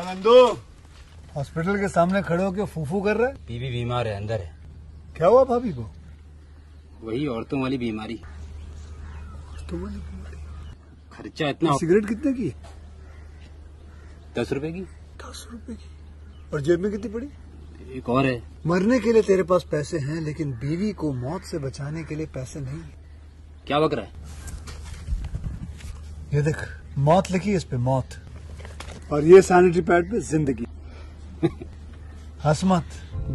Nandu, hospital के सामने खड़े होकर फूफू कर रहा है। बीवी बीमार है, अंदर है। क्या हुआ भाभी को? वही औरतों वाली बीमारी। खर्चा इतना। सिगरेट कितने की? 10 रुपए की। 10 रुपए की। और जेब में कितनी पड़ी? एक और है। मरने के लिए तेरे पास पैसे हैं, लेकिन बीवी को मौत से बचाने के लिए पैसे नहीं है। क्या बक रहा है? ये देख, मौत लिखी है इस पे, मौत। और ये सैनिटरी पैड पे जिंदगी। हंस मत।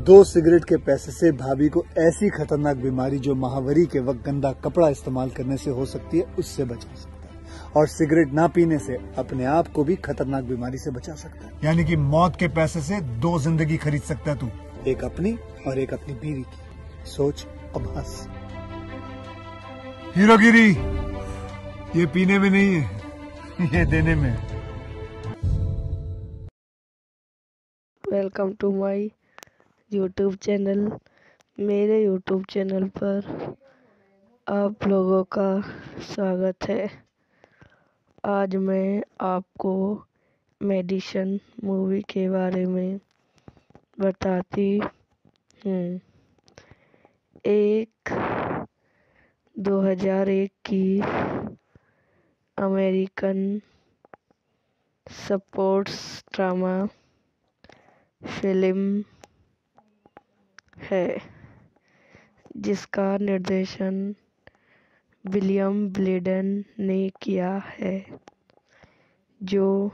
2 सिगरेट के पैसे से भाभी को ऐसी खतरनाक बीमारी जो महावरी के वक्त गंदा कपड़ा इस्तेमाल करने से हो सकती है, उससे बचा सकता है। और सिगरेट ना पीने से अपने आप को भी खतरनाक बीमारी से बचा सकता है। यानी कि मौत के पैसे से 2 जिंदगी खरीद सकता है तू, एक अपनी और एक अपनी बीवी की। सोच अब हंस। हीरोगिरी ये पीने में नहीं है, ये देने में है। Welcome to my YouTube channel. मेरे यूट्यूब चैनल पर आप लोगों का स्वागत है। आज मैं आपको मेडिसिन मूवी के बारे में बताती हूँ। एक 2001 की अमेरिकन स्पोर्ट्स ड्रामा फिल्म है जिसका निर्देशन विलियम ब्लेडन ने किया है, जो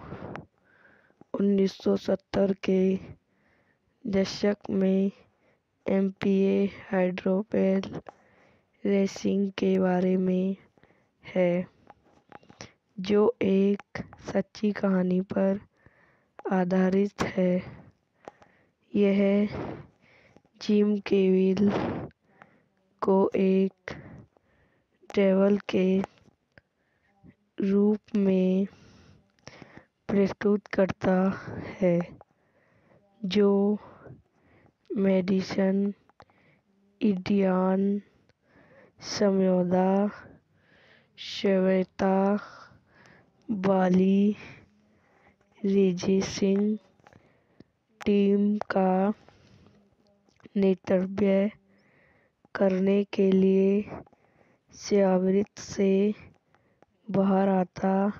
1970 के दशक में एमपीए हाइड्रोपेल रेसिंग के बारे में है, जो एक सच्ची कहानी पर आधारित है। यह जिम केविल को एक डेविल के रूप में प्रस्तुत करता है, जो मेडिसन इंडियन समझौता श्वेता वाली रेजिसिंग टीम का नेतृत्व करने के लिए शिविर से बाहर आता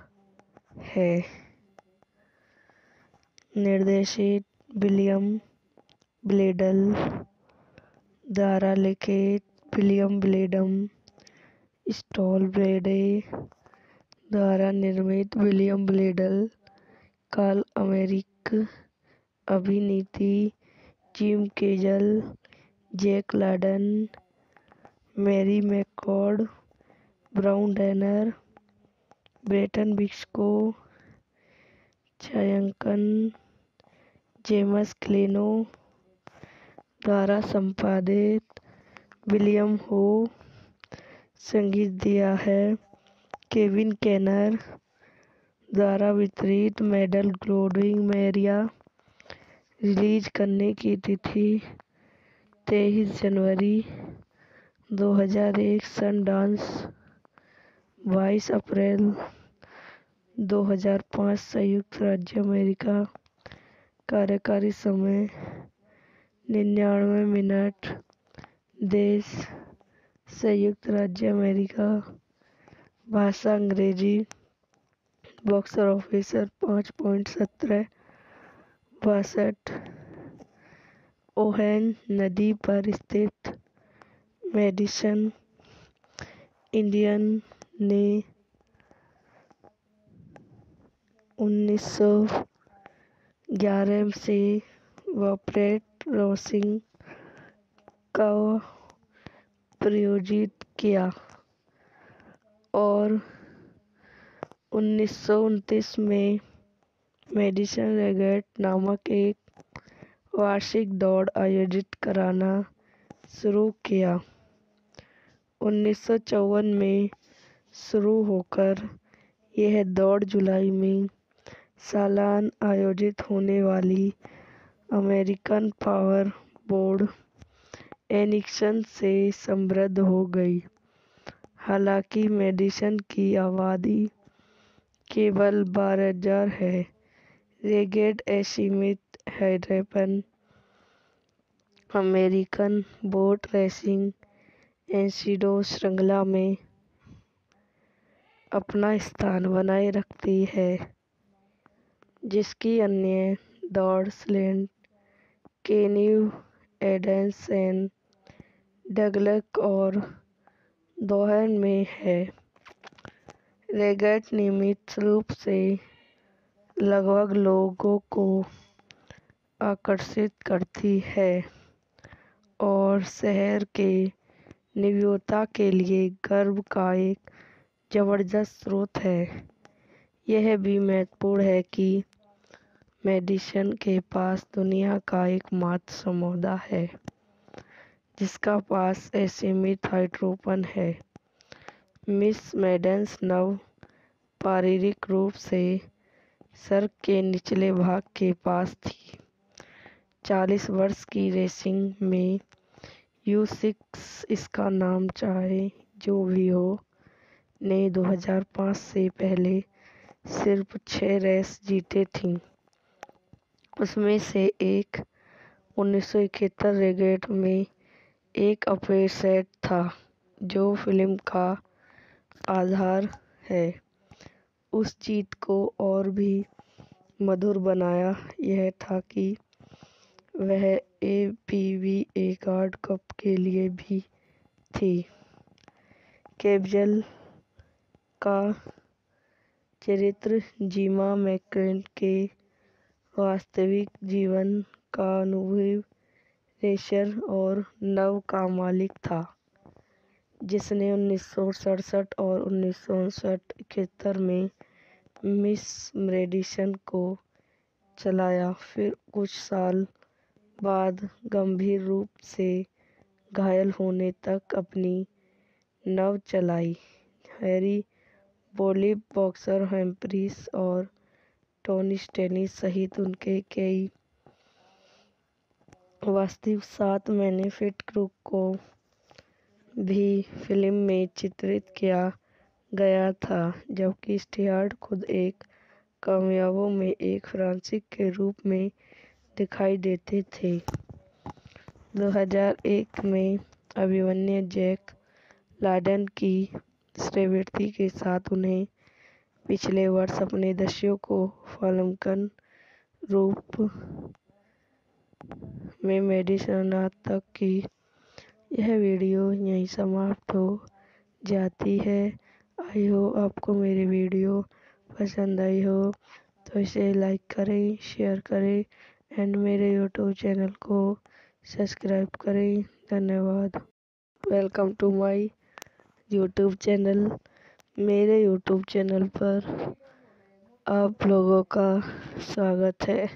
है। निर्देशित विलियम ब्लेडन द्वारा लिखित विलियम ब्लेडन स्टॉल ब्रेडे द्वारा निर्मित विलियम ब्लेडन काल अमेरिकी अभिनेत्री Jim Kezel, Jack Ladon, Mary McCord, Brown Danner, Breton Bisco, छायांकन जेम्स क्लेनो द्वारा संपादित विलियम हो संगीत दिया है। केविन केनर द्वारा वितरित मेडल ग्लोडिंग मेरिया रिलीज करने की तिथि 23 जनवरी 2001, सनडांस 22 अप्रैल 2005, संयुक्त राज्य अमेरिका। कार्यकारी समय 99 मिनट। देश संयुक्त राज्य अमेरिका। भाषा अंग्रेजी। Box office 5.17 62। ओहेन नदी पर स्थित मेडिसन इंडियन ने 1911 से वॉपरेट रोसिंग को प्रायोजित किया और 1929 में मेडिसन रेगेट नामक एक वार्षिक दौड़ आयोजित कराना शुरू किया। 1954 में शुरू होकर यह दौड़ जुलाई में सालाना आयोजित होने वाली अमेरिकन पावर बोर्ड एनिक्सन से समृद्ध हो गई। हालांकि मेडिसन की आबादी केवल 12,000 है, रेगेड एशिमित हैदरपन अमेरिकन बोट रेसिंग एंसीडो श्रृंखला में अपना स्थान बनाए रखती है, जिसकी अन्य दौड़ स्लेंट, केन्यू, एडेंसन, डगलस और दोहन में है। रेगेट नियमित रूप से लगभग लोगों को आकर्षित करती है और शहर के निवासियों के लिए गर्व का एक जबरदस्त स्रोत है। यह भी महत्वपूर्ण है कि मेडिसन के पास दुनिया का एकमात्र समुदाय है जिसका पास असीमित हाइड्रोपन है। मिस मेडेंस नव शारीरिक रूप से सर के निचले भाग के पास थी। 40 वर्ष की रेसिंग में U6 इसका नाम चाहे जो भी हो ने 2005 से पहले सिर्फ 6 रेस जीते थी। उसमें से एक 1971 रेगेट में एक अफेयर सेट था जो फिल्म का आधार है। उस जीत को और भी मधुर बनाया यह था कि वह APVA कार्ड कप के लिए भी थी। कैबजल का चरित्र जिमा मैकक्लेन के वास्तविक जीवन का अनुभवी रेसर और नव का मालिक था, जिसने 1967 और 1969 में मिस मेडिसन को चलाया। फिर कुछ साल बाद गंभीर रूप से घायल होने तक अपनी नव चलाई। हैरी बोलिव, बॉक्सर हम्फ्रीज और टोनी स्टेनी सहित उनके कई वास्तविक 7 मैनेफिट क्रू को भी फिल्म में चित्रित किया गया था, जबकि स्टीयार्ट खुद एक कामयाबों में एक फ्रांसीसी के रूप में दिखाई देते थे। 2001 में अभिमन्यु जैक लाडन की सेलिब्रिटी के साथ उन्हें पिछले वर्ष अपने दस्यु को फाल्कन रूप में मेडिसन तक की। यह वीडियो यहीं समाप्त हो जाती है। आई होप आपको मेरी वीडियो पसंद आई हो तो इसे लाइक करें, शेयर करें एंड मेरे यूट्यूब चैनल को सब्सक्राइब करें। धन्यवाद। Welcome to my YouTube channel. मेरे यूट्यूब चैनल पर आप लोगों का स्वागत है।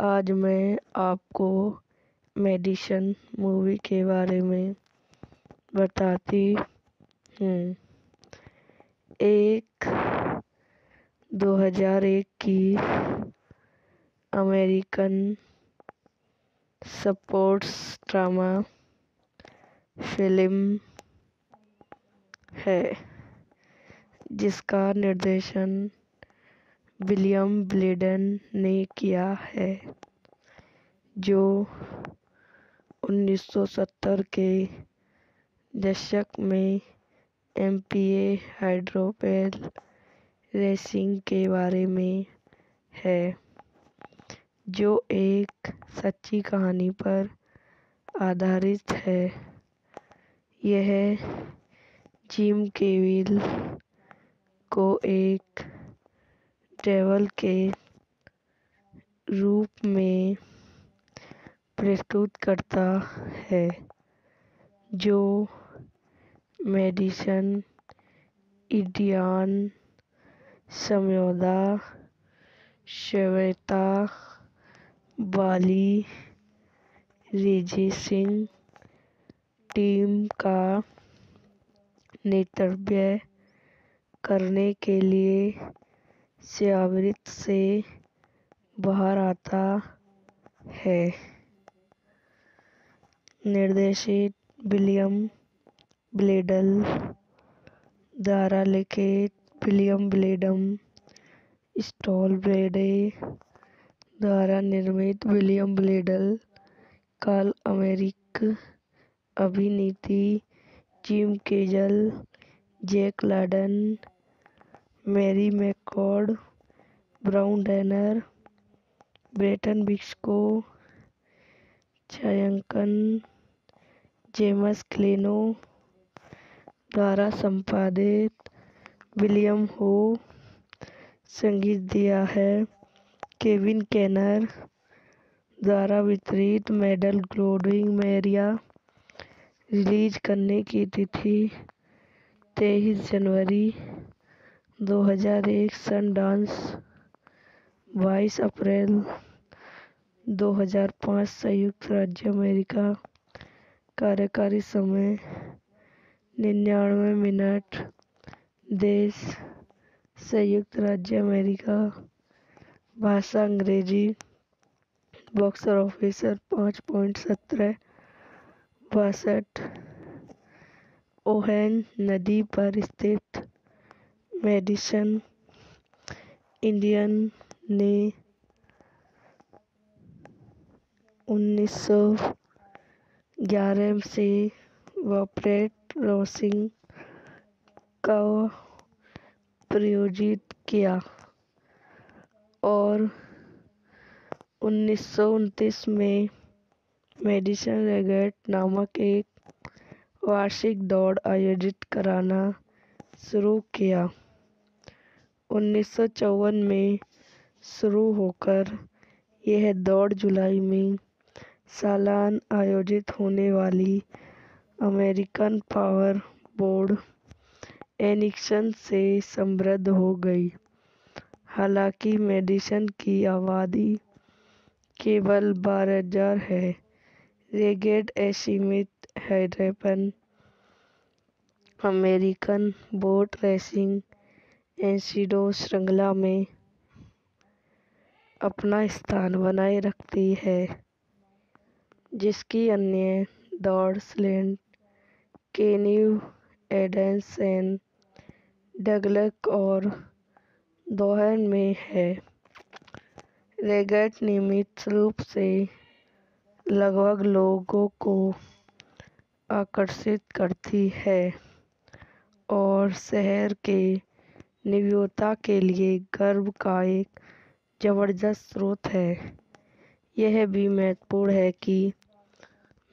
आज मैं आपको मेडिसन मूवी के बारे में बताती हूँ। एक 2001 की अमेरिकन स्पोर्ट्स ड्रामा फिल्म है जिसका निर्देशन विलियम ब्लेडन ने किया है, जो 1970 के दशक में MPA हाइड्रोपेल रेसिंग के बारे में है, जो एक सच्ची कहानी पर आधारित है। यह जिम केविल को एक डेविल के रूप में प्रस्तुत करता है, जो मेडिसन इंडियन समझौता श्वेता वाली रेसिंग टीम का नेतृत्व करने के लिए शिविर से बाहर आता है। निर्देशित विलियम ब्लेडन द्वारा लिखित विलियम ब्लेडन स्टॉलब्रेडे द्वारा निर्मित विलियम ब्लेडल, काल अमेरिक अभिनेत्री Jim Kezel, Jack Ladon, Mary McCord, Brown Danner, Breton Bisco, छायांकन जेम्स क्लेनो द्वारा संपादित विलियम हो, संगीत दिया है केविन केनर द्वारा वितरित मेडल ग्लोडिंग मैरिया, रिलीज करने की तिथि 23 जनवरी 2001, सनडांस 22 अप्रैल 2005, संयुक्त राज्य अमेरिका, कार्यकारी समय 99 मिनट, देश संयुक्त राज्य अमेरिका, भाषा अंग्रेजी, बॉक्स ऑफिस 5.17 62, ओहेन नदी पर स्थित मेडिसन, इंडियन ने 1911 से वापरेट रोसिंग का प्रायोजित किया और 1929 में मेडिसन रेगेट नामक एक वार्षिक दौड़ आयोजित कराना शुरू किया। 1954 में शुरू होकर यह दौड़ जुलाई में सालाना आयोजित होने वाली अमेरिकन पावर बोर्ड एनिक्सन से समृद्ध हो गई। हालांकि मेडिसन की आबादी केवल 12,000 है। रेगेट असीमित हैदरपन अमेरिकन बोट रेसिंग एंसीडो श्रृंखला में अपना स्थान बनाए रखती है, जिसकी अन्य दौड़ स्लेड, कैन्यू, एडेंसन, डगलस और दोहन में है। रेगेट नियमित रूप से लगभग लोगों को आकर्षित करती है और शहर के निवासियों के लिए गर्व का एक जबरदस्त स्रोत है। यह भी महत्वपूर्ण है कि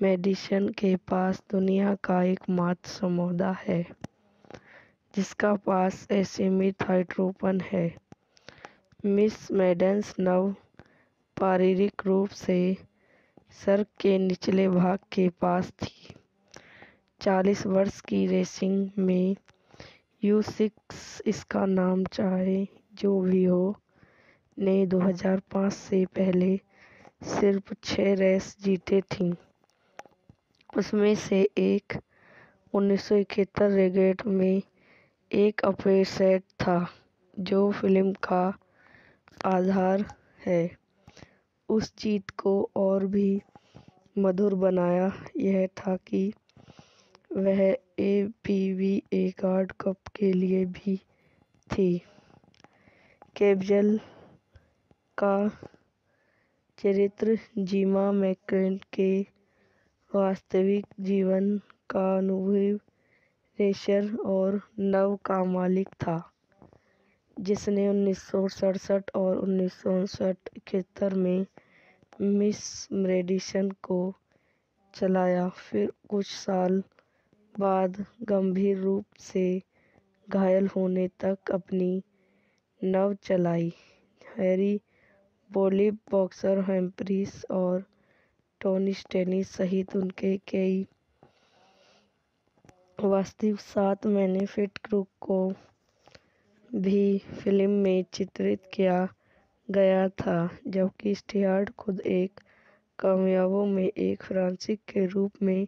मेडिसन के पास दुनिया का एकमात्र समुदाय है जिसका पास असीमित हाइड्रोपन है। मिस मेडिसन नव शारीरिक रूप से सड़क के निचले भाग के पास थी। 40 वर्ष की रेसिंग में U6, इसका नाम चाहे जो भी हो, ने 2005 से पहले सिर्फ 6 रेस जीते थी। उसमें से एक 1971 रेगेट में एक अपेयर सेट था, जो फिल्म का आधार है। उस जीत को और भी मधुर बनाया यह था कि वह ABWA वर्ल्ड कप के लिए भी थी। केजल का चरित्र जिमा मैकक्लेन के वास्तविक जीवन का अनुभवी रेसर और नव का मालिक था, जिसने 1967 और 1969-71 में मिस मेडिसन को चलाया। फिर कुछ साल बाद गंभीर रूप से घायल होने तक अपनी नव चलाई। हैरी बोलिव, बॉक्सर हम्फ्रीज और टोनी स्टेनी सहित उनके कई वास्तविक 7 मैन फिट क्रू को भी फिल्म में चित्रित किया गया था, जबकि स्टीयार्ट खुद एक कामयाबों में एक फ्रांसीसी के रूप में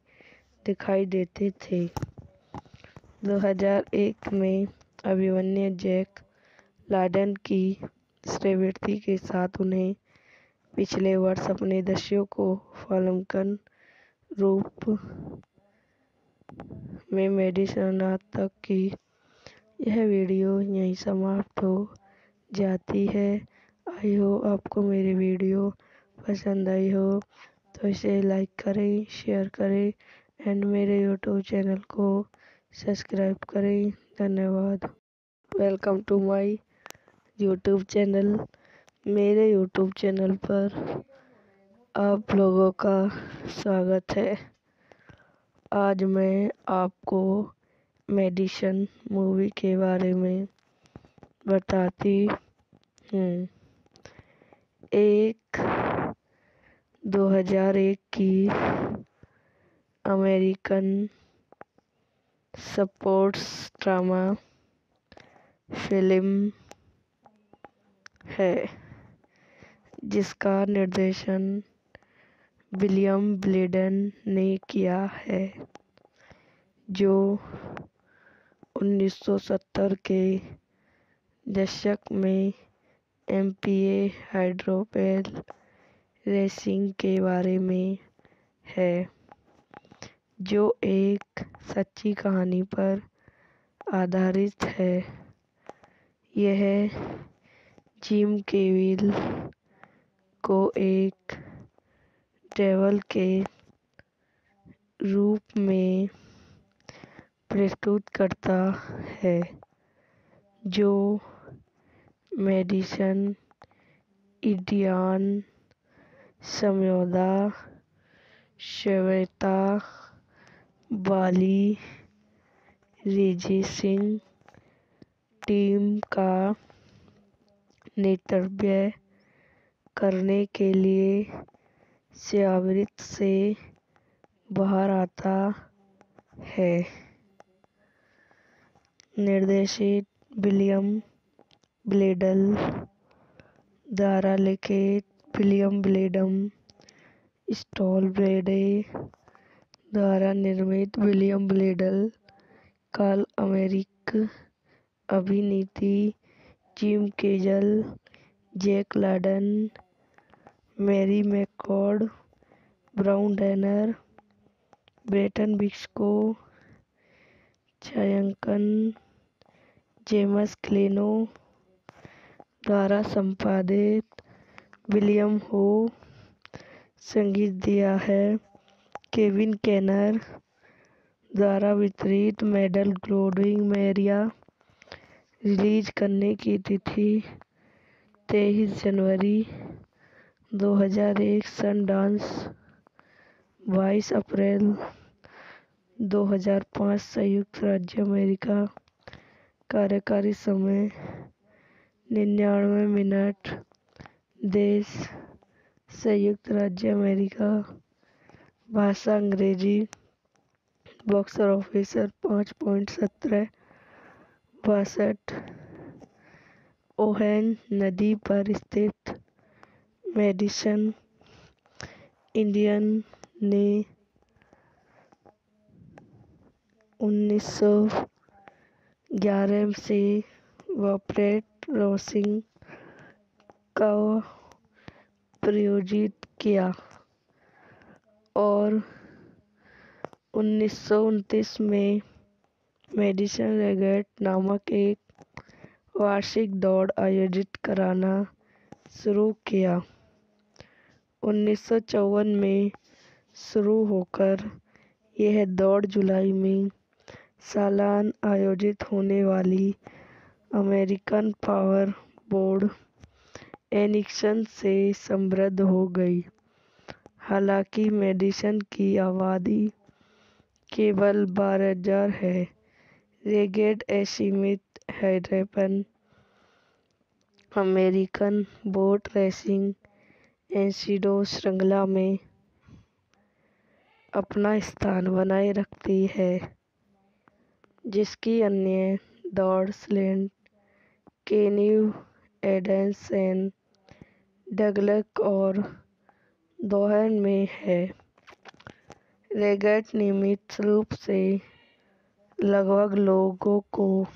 दिखाई देते थे। 2001 में अभिमन्यु जैक लाडन की सेलिब्रिटी के साथ उन्हें पिछले वर्ष अपने दस्यु को फाल्कन रूप में मेडिसन तक की। यह वीडियो यहीं समाप्त हो जाती है। आई हो आपको मेरी वीडियो पसंद आई हो तो इसे लाइक करें, शेयर करें एंड मेरे यूट्यूब चैनल को सब्सक्राइब करें। धन्यवाद। Welcome to my YouTube channel. मेरे यूट्यूब चैनल पर आप लोगों का स्वागत है। आज मैं आपको मेडिसन मूवी के बारे में बताती हूँ। एक 2001 की अमेरिकन स्पोर्ट्स ड्रामा फिल्म है जिसका निर्देशन विलियम ब्लेडन ने किया है, जो 1970 के दशक में एमपीए हाइड्रोपेल रेसिंग के बारे में है, जो एक सच्ची कहानी पर आधारित है। यह जिम केविल को एक डेविल के रूप में प्रस्तुत करता है, जो मेडिसन इंडियान समझौता श्वेता वाली रेसिंग टीम का नेतृत्व करने के लिए सेवानिवृत्ति से बाहर आता है। निर्देशित विलियम ब्लेडन द्वारा लिखित विलियम ब्लेडन स्टॉल ब्रेडे द्वारा निर्मित विलियम ब्लेडन काल अमेरिकी अभिनेत्री Jim Kezel, Jack Ladon, Mary McCord, Brown Danner, Breton Bisco, छायांकन जेम्स क्लेनो द्वारा संपादित विलियम हो संगीत दिया है। केविन केनर द्वारा वितरित मेडल ग्लोडिंग मेरिया रिलीज करने की तिथि 23 जनवरी 2001, सनडांस 22 अप्रैल 2005, संयुक्त राज्य अमेरिका। कार्यकारी समय 99 मिनट। देश संयुक्त राज्य अमेरिका। भाषा अंग्रेजी। Box office 5.17 62। ओहेन नदी पर स्थित मेडिसन इंडियन ने 1911 से वॉपरेट रोसिंग को प्रायोजित किया और 1929 में मेडिसन रेगेट नामक एक वार्षिक दौड़ आयोजित कराना शुरू किया। 1954 में शुरू होकर यह दौड़ जुलाई में सालाना आयोजित होने वाली अमेरिकन पावर बोर्ड एनिक्सन से समृद्ध हो गई। हालांकि मेडिसन की आबादी केवल 12,000 है। रेगेट असीमित हैदराबाद अमेरिकन बोट रेसिंग एस्ट्रोडो श्रृंखला में अपना स्थान बनाए रखती है, जिसकी अन्य दौड़ स्लेट केन्यू एडेंसन डगलस और दोहन में है। रेगेट नियमित रूप से लगभग लोगों को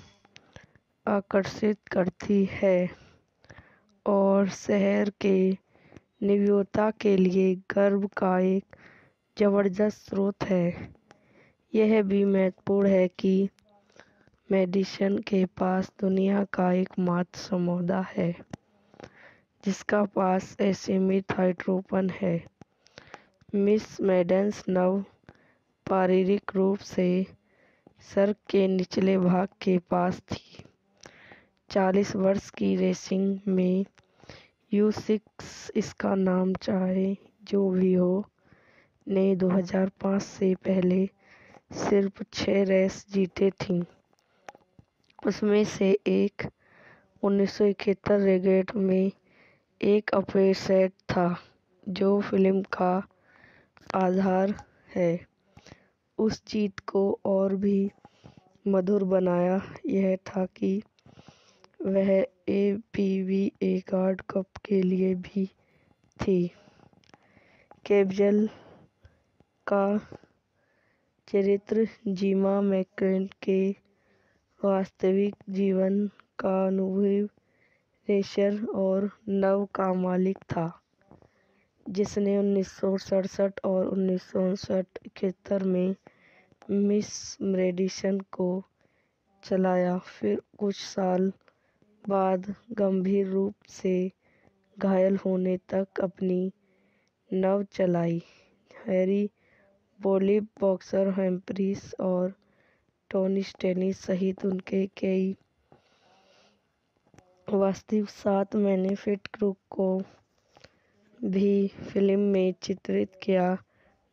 आकर्षित करती है और शहर के निवासियों के लिए गर्व का एक जबरदस्त स्रोत है। यह भी महत्वपूर्ण है कि मेडिसन के पास दुनिया का एकमात्र समुदाय है जिसका पास असीमित हाइड्रोजन है। मिस मेडेंस नव शारीरिक रूप से सर के निचले भाग के पास थी। 40 वर्ष की रेसिंग में U6 इसका नाम चाहे जो भी हो ने 2005 से पहले सिर्फ 6 रेस जीते थी। उसमें से एक 1971 रेगेट में एक अपसेट था जो फिल्म का आधार है। उस जीत को और भी मधुर बनाया यह था कि वह ABBA वर्ल्ड कप के लिए भी थी। कैबजल का चरित्र जिमा मैककेन के वास्तविक जीवन का अनुभवी रेसर और नव का मालिक था जिसने 1967 और 1969-71 में मिस मेडिसन को चलाया। फिर कुछ साल बाद गंभीर रूप से घायल होने तक अपनी नव चलाई। हैरी बोलिव बॉक्सर हेम्प्रीस और टोनी स्टेनी सहित उनके कई वास्तविक 7 मैनेफिट क्रू को भी फिल्म में चित्रित किया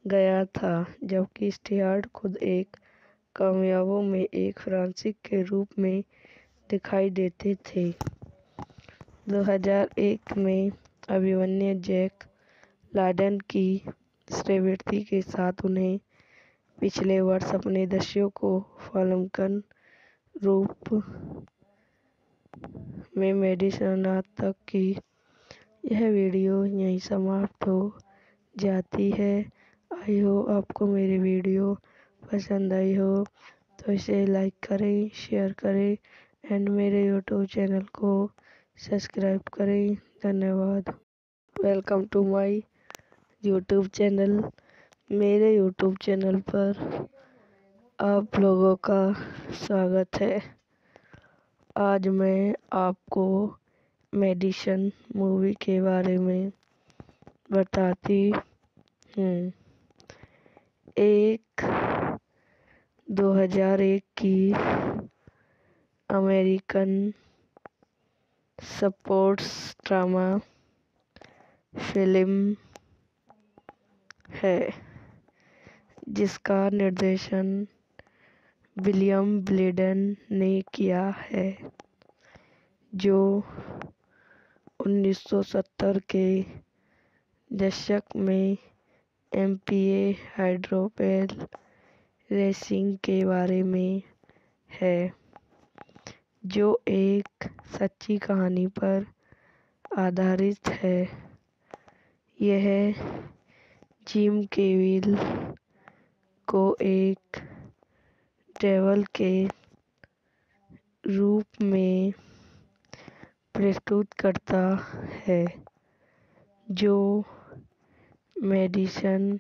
गया था, जबकि स्टीयार्ट खुद एक कामयाबों में एक फ्रांसीसी के रूप में दिखाई देते थे। 2001 में अभिमन्यु जैक लाडन की सेलिब्रिटी के साथ उन्हें पिछले वर्ष अपने दस्यु को फाल्कन रूप में मेडिसन तक की। यह वीडियो यहीं समाप्त हो जाती है। आई हो आपको मेरी वीडियो पसंद आई हो तो इसे लाइक करें, शेयर करें एंड मेरे यूट्यूब चैनल को सब्सक्राइब करें। धन्यवाद। Welcome to my YouTube channel. मेरे यूट्यूब चैनल पर आप लोगों का स्वागत है। आज मैं आपको मेडिसन मूवी के बारे में बताती हूँ। एक 2001 की अमेरिकन स्पोर्ट्स ड्रामा फिल्म है जिसका निर्देशन विलियम ब्लेडन ने किया है, जो 1970 के दशक में MPA हाइड्रोपेल रेसिंग के बारे में है, जो एक सच्ची कहानी पर आधारित है। यह जिम केविल को एक डेविल के रूप में प्रस्तुत करता है, जो मेडिसन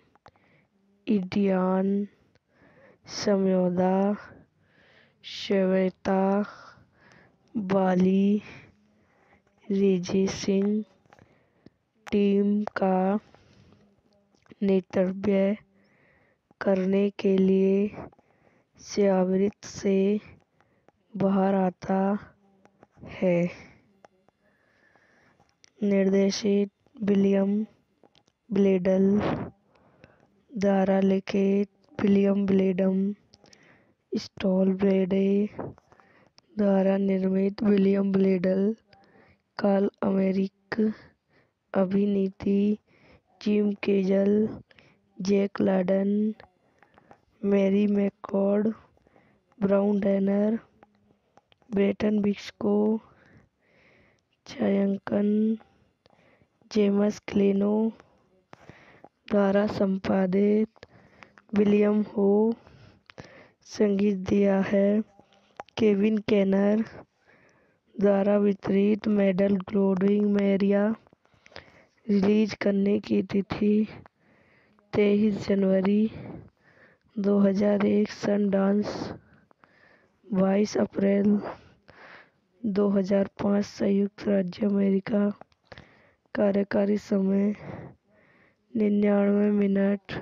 इंडियान समझौता श्वेता बाली रेसिंग टीम का नेतृत्व करने के लिए शिविर से बाहर आता है। निर्देशित विलियम ब्लेडन द्वारा लिखित विलियम ब्लेडन स्टॉल ब्रेडे द्वारा निर्मित विलियम ब्लेडन काल अमेरिकी अभिनेत्री Jim Kezel, Jack Ladon, Mary McCord, Brown Denner, Breton Bisco, छायांकन जेम्स क्लेनो द्वारा संपादित विलियम हो संगीत दिया है। केविन केनर द्वारा वितरित मेडल ग्लोडिंग मेरिया रिलीज करने की तिथि 23 जनवरी 2001 सनडांस 22 अप्रैल 2005 संयुक्त राज्य अमेरिका। कार्यकारी समय 99 मिनट।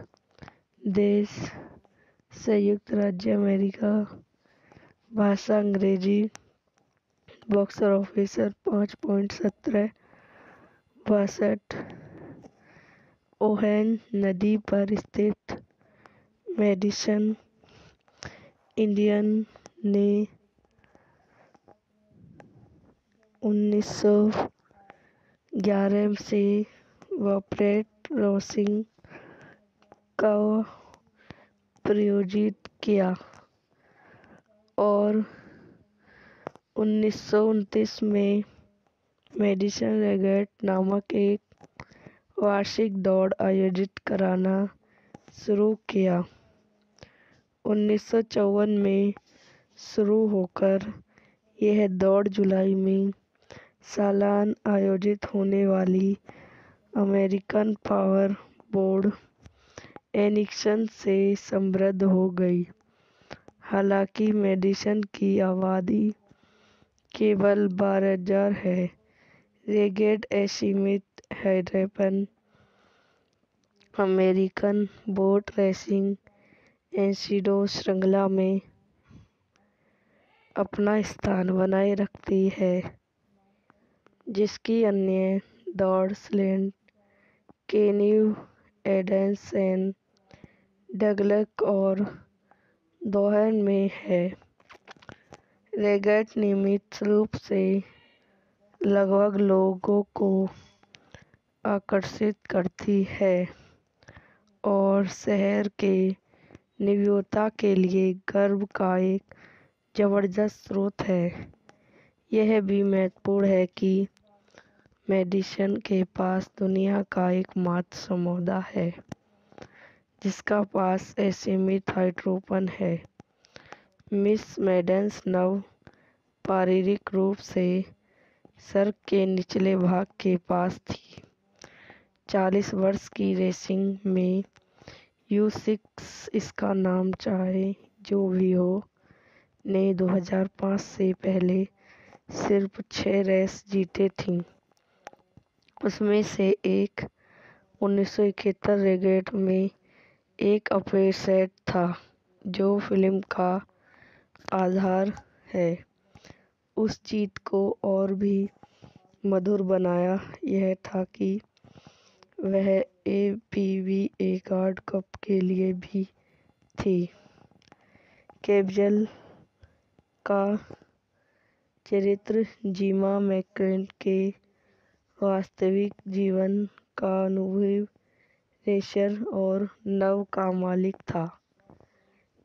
देश संयुक्त राज्य अमेरिका। भाषा अंग्रेजी। Box office 5.17 62। ओहेन नदी पर स्थित मेडिसन इंडियन ने 1911 से वापरेट रोसिंग का प्रायोजित किया और 1929 में मेडिसन रेगेट नामक एक वार्षिक दौड़ आयोजित कराना शुरू किया। 1954 में शुरू होकर यह दौड़ जुलाई में सालाना आयोजित होने वाली अमेरिकन पावर बोर्ड एनिक्सन से समृद्ध हो गई। हालांकि मेडिसन की आबादी केवल 12,000 है। रेगेट असीमित हैदरपन अमेरिकन बोट रेसिंग एंसीडो श्रृंखला में अपना स्थान बनाए रखती है, जिसकी अन्य दौड़ स्लेड केन्यू एडेंसन डगलस और दोहन में है। रेगेट नियमित रूप से लगभग लोगों को आकर्षित करती है और शहर के निवासियों के लिए गर्व का एक जबरदस्त स्रोत है। यह भी महत्वपूर्ण है कि मेडिसन के पास दुनिया का एकमात्र समुदाय है जिसका पास असीमित हाइड्रोपन है। मिस मेडिसन नव शारीरिक रूप से सड़क के निचले भाग के पास थी। 40 वर्ष की रेसिंग में U6 इसका नाम चाहे जो भी हो ने 2005 से पहले सिर्फ 6 रेस जीते थी। उसमें से एक 1971 रेगेट में एक अपसेट था जो फिल्म का आधार है। उस जीत को और भी मधुर बनाया यह था कि वह APBA कार्ड कप के लिए भी थी। कैबजल का चरित्र जिमा मैकक्लेन के वास्तविक जीवन का अनुभवी रेसर और नव का मालिक था,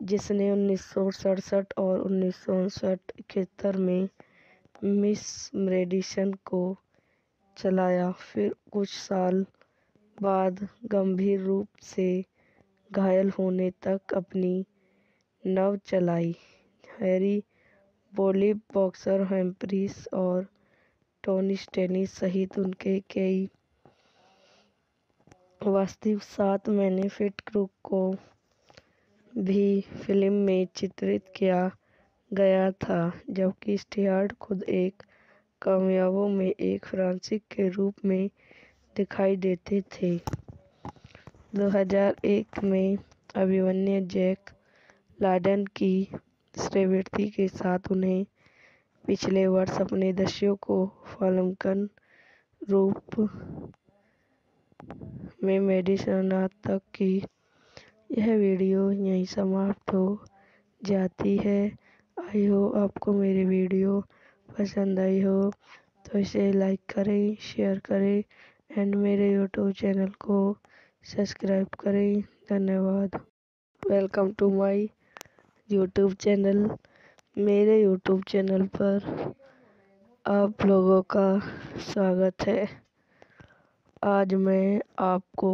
जिसने 1967 और 1969-71 में मिस मेडिसन को चलाया। फिर कुछ साल बाद गंभीर रूप से घायल होने तक अपनी नव चलाई। हैरी बोलिव, बॉक्सर हम्फ्रीज और टोनी स्टेनी सहित उनके कई वास्तविक 7 मैनेफिट क्रू को भी फिल्म में चित्रित किया गया था, जबकि स्टीयार्ट खुद एक कामयाबों में एक फ्रांसीसी के रूप में दिखाई देते थे। 2001 में अभिमन्यु जैक लाडन की सेलिब्रिटी के साथ उन्हें पिछले वर्ष अपने दस्यु को फाल्कन रूप में मेडिसन तक की। यह वीडियो यहीं समाप्त हो जाती है। आई हो आपको मेरी वीडियो पसंद आई हो तो इसे लाइक करें, शेयर करें एंड मेरे यूट्यूब चैनल को सब्सक्राइब करें। धन्यवाद। Welcome to my YouTube channel. मेरे यूट्यूब चैनल पर आप लोगों का स्वागत है। आज मैं आपको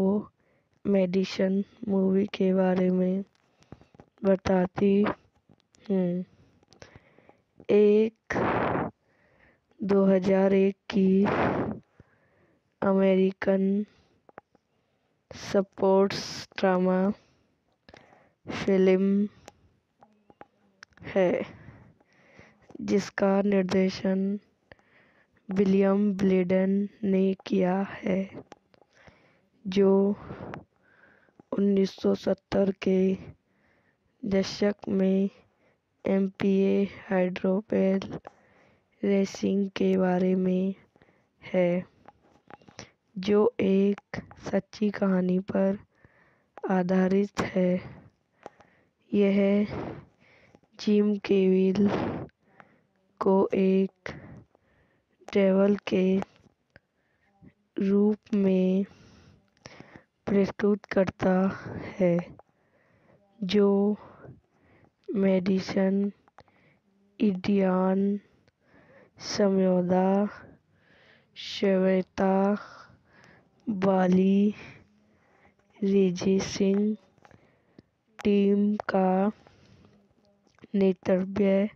मेडिसन मूवी के बारे में बताती हूँ। एक 2001 की अमेरिकन स्पोर्ट्स ड्रामा फिल्म है। जिसका निर्देशन विलियम ब्लेडन ने किया है, जो 1970 के दशक में एमपीए हाइड्रोपेल रेसिंग के बारे में है, जो एक सच्ची कहानी पर आधारित है। यह जिम केविल को एक डेविल के रूप में प्रस्तुत करता है, जो मेडिसन इंडियान समझौता श्वेता वाली रेजिसिंग टीम का नेतृत्व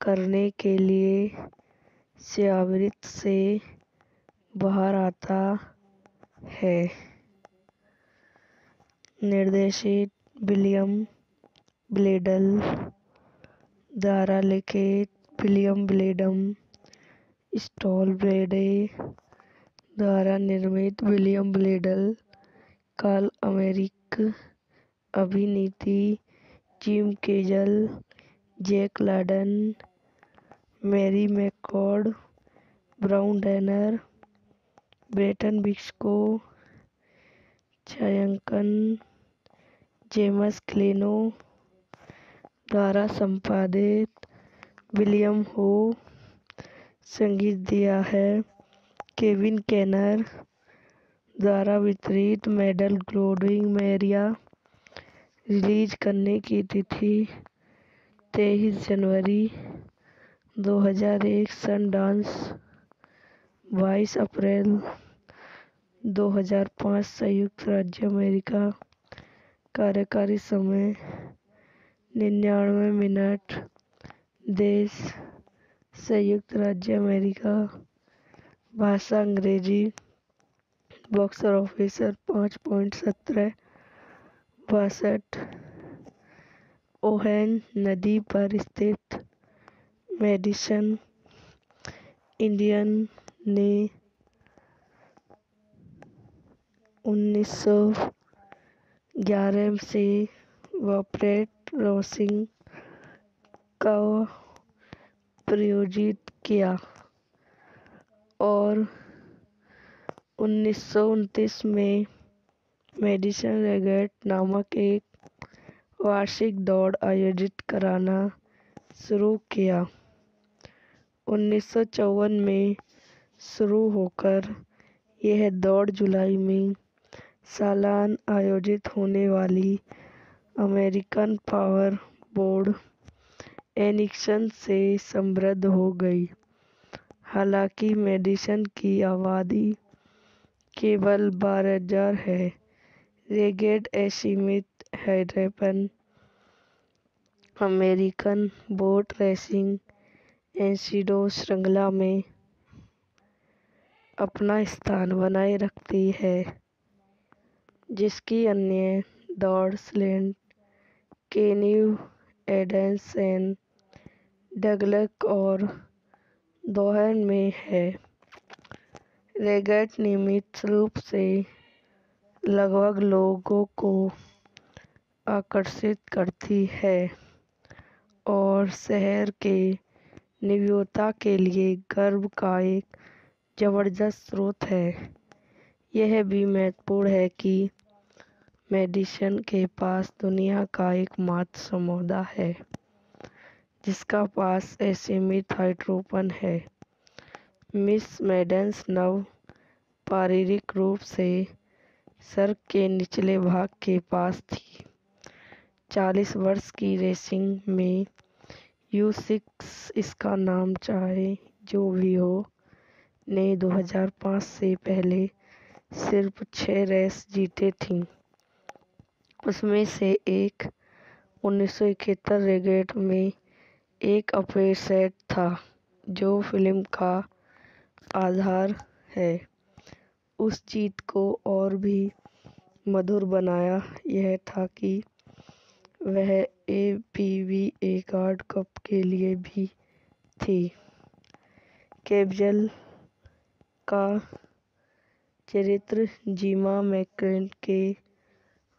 करने के लिए सेवानिवृत्ति से बाहर आता है। निर्देशित विलियम ब्लेडन द्वारा लिखित विलियम ब्लेडन स्टॉलब्रेडे द्वारा निर्मित विलियम ब्लेडन काल अमेरिकी अभिनेत्री Jim Kezel, Jack Ladden, Mary McCord, Brown Danner, Breton Bisco, छायांकन जेम्स क्लेनो द्वारा संपादित विलियम हो संगीत दिया है। केविन केनर द्वारा वितरित मेडल ग्लोडिंग मैरिया रिलीज करने की तिथि 23 जनवरी 2001, सनडांस 22 अप्रैल 2005, संयुक्त राज्य अमेरिका, कार्यकारी समय 99 मिनट, देश संयुक्त राज्य अमेरिका, भाषा अंग्रेजी, बॉक्स ऑफिस 5.17 62। ओहेन नदी पर स्थित मेडिसन इंडियन ने 1911 से वॉपरेट रेसिंग को प्रायोजित किया और 1929 में मेडिसन रेगेट नामक एक वार्षिक दौड़ आयोजित करना शुरू किया। 1954 में शुरू होकर यह दौड़ जुलाई में सालाना आयोजित होने वाली अमेरिकन पावर बोर्ड एनिक्सन से समृद्ध हो गई। हालांकि मेडिसन की आबादी केवल 12,000 है, रेगेट असीमित हैदरपन अमेरिकन बोट रेसिंग एंसीडो श्रृंखला में अपना स्थान बनाए रखती है, जिसकी अन्य दौड़ स्लेड कैन्यू, एडेंसन, डगलस और दोहन में है। रेगेट नियमित रूप से लगभग लोगों को आकर्षित करती है और शहर के निवासियों के लिए गर्व का एक जबरदस्त स्रोत है। यह भी महत्वपूर्ण है कि मेडिसन के पास दुनिया का एकमात्र समझौता है जिसका पास असीमित हाइड्रोपन है। मिस मेडिसन नव शारीरिक रूप से सड़क के निचले भाग के पास थी। 40 वर्ष की रेसिंग में U6, इसका नाम चाहे जो भी हो, ने 2005 से पहले सिर्फ 6 रेस जीते थी। उसमें से एक 1971 रेगेट में एक अपसेट था, जो फिल्म का आधार है। उस जीत को और भी मधुर बनाया यह था कि वह APBA वर्ल्ड कप के लिए भी थी। कैप्जल का चरित्र जिमा मैककेन के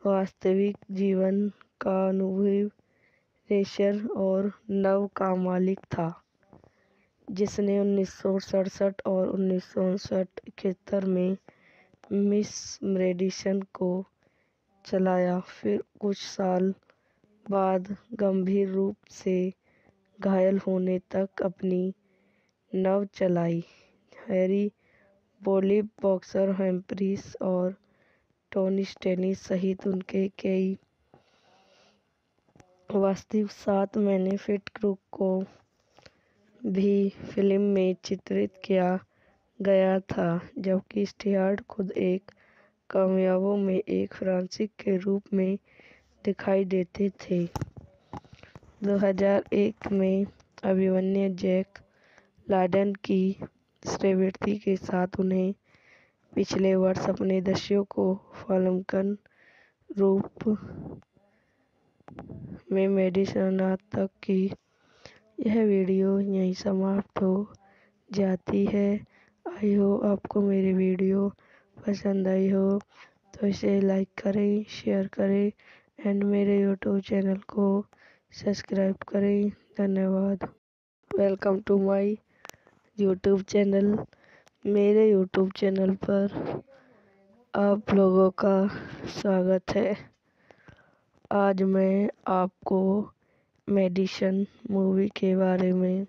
वास्तविक जीवन का अनुभवी रेसर और नव का मालिक था, जिसने 1967 और 1969-71 में मिस मेडिसन को चलाया। फिर कुछ साल बाद गंभीर रूप से घायल होने तक अपनी नव चलाई। हैरी बोलिव, बॉक्सर हम्फ्रीज और टोनी स्टेनी सहित उनके कई वास्तविक 7 मैनेफिट क्रू को भी फिल्म में चित्रित किया गया था, जबकि स्टीहार्ट खुद एक कामयाबों में एक फ्रांसीसी के रूप में दिखाई देते थे। 2001 में अभिमन्यु जैक लाडन की सेलिब्रिटी के साथ उन्हें पिछले वर्ष अपने दस्यु को फाल्कन रूप में मेडिसन तक की। यह वीडियो यहीं समाप्त हो जाती है। आई हो आपको मेरी वीडियो पसंद आई हो तो इसे लाइक करें, शेयर करें एंड मेरे यूट्यूब चैनल को सब्सक्राइब करें। धन्यवाद। Welcome to my YouTube channel. मेरे यूट्यूब चैनल पर आप लोगों का स्वागत है। आज मैं आपको मेडिसन मूवी के बारे में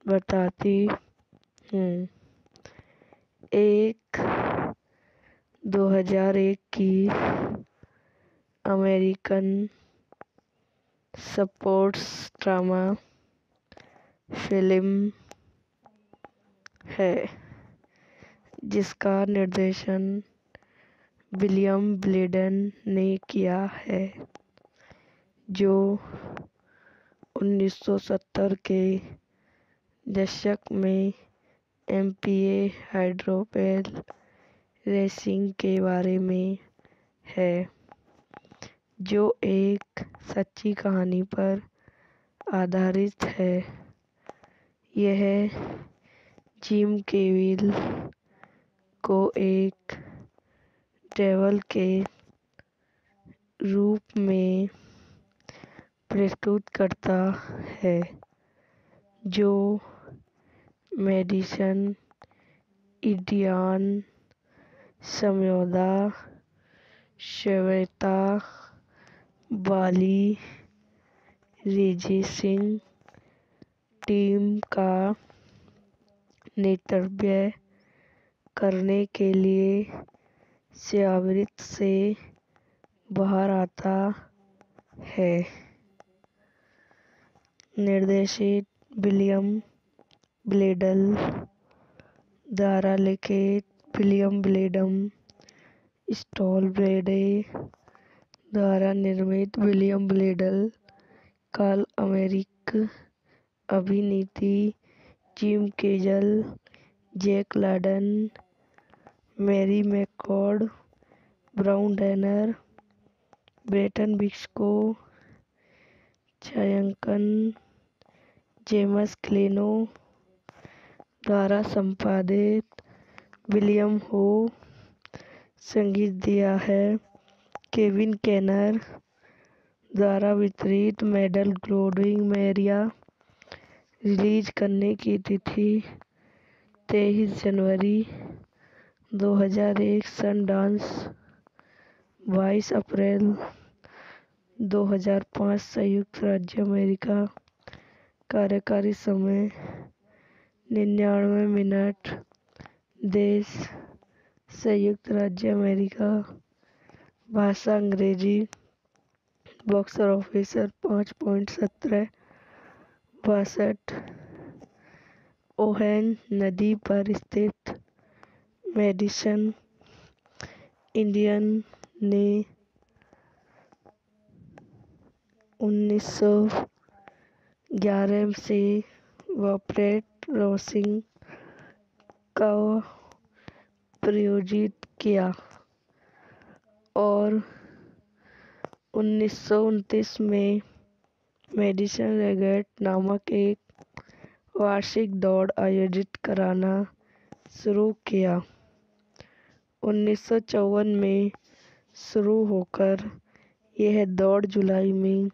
बताती हूँ। एक 2001 की अमेरिकन स्पोर्ट्स ड्रामा फिल्म है, जिसका निर्देशन विलियम ब्लेडन ने किया है, जो 1970 के दशक में एमपीए हाइड्रोपेल रेसिंग के बारे में है, जो एक सच्ची कहानी पर आधारित है। यह जिम केविल को एक डेविल के रूप में प्रस्तुत करता है, जो मेडिसन इंडियन समझौता श्वेता वाली रेसिंग टीम का नेतृत्व करने के लिए शिविर से बाहर आता है। निर्देशित विलियम ब्लेडन द्वारा लिखित विलियम ब्लेडन, स्टॉल ब्रेडे द्वारा निर्मित विलियम ब्लेडन काल अमेरिकी अभिनेत्री Jim Kezel, Jack Ladon, Mary McCord, Brown Danner, Breton Bisco, छायांकन जेम्स क्लेनो द्वारा संपादित विलियम हो। संगीत दिया है केविन केनर द्वारा वितरित मेटल ग्लोडिंग मेरिया। रिलीज करने की तिथि 23 जनवरी 2001, सनडांस 22 अप्रैल 2005, संयुक्त राज्य अमेरिका। कार्यकारी समय 99 मिनट। देश संयुक्त राज्य अमेरिका। भाषा अंग्रेजी। Box office 5.17 62। ओहेन नदी पर स्थित मेडिसन इंडियन ने 1911 से वॉपरेट रोसिंग को प्रायोजित किया और 1929 में मेडिसन रेगेट नामक एक वार्षिक दौड़ आयोजित कराना शुरू किया। 1954 में शुरू होकर यह दौड़ जुलाई में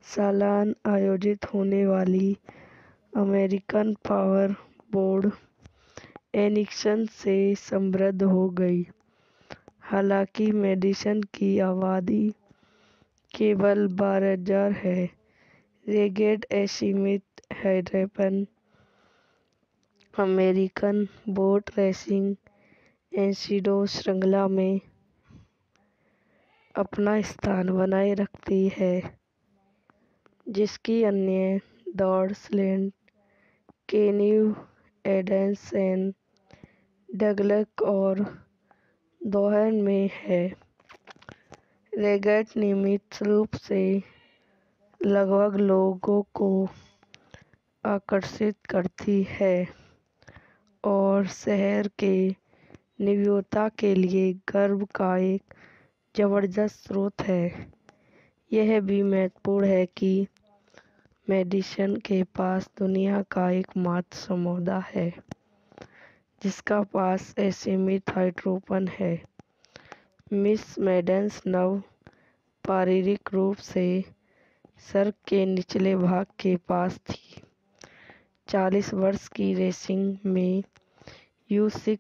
सालाना आयोजित होने वाली अमेरिकन पावर बोर्ड एनिक्सन से समृद्ध हो गई। हालांकि मेडिसन की आबादी केवल 12,000 है। रेगेट एस्टीमेट हैदरपन अमेरिकन बोट रेसिंग एंसिडो श्रृंखला में अपना स्थान बनाए रखती है, जिसकी अन्य दौड़ स्लेड केन्यू एडेंसन डगलस और दोहन में है। रेगेट नियमित रूप से लगभग लोगों को आकर्षित करती है और शहर के निवासियों के लिए गर्व का एक जबरदस्त स्रोत है। यह भी महत्वपूर्ण है कि मेडिसन के पास दुनिया का एकमात्र समुदाय है जिसका पास असीमित हाइड्रोपन है। मिस मेडिसन नव शारीरिक रूप से सड़क के निचले भाग के पास थी। 40 वर्ष की रेसिंग में U6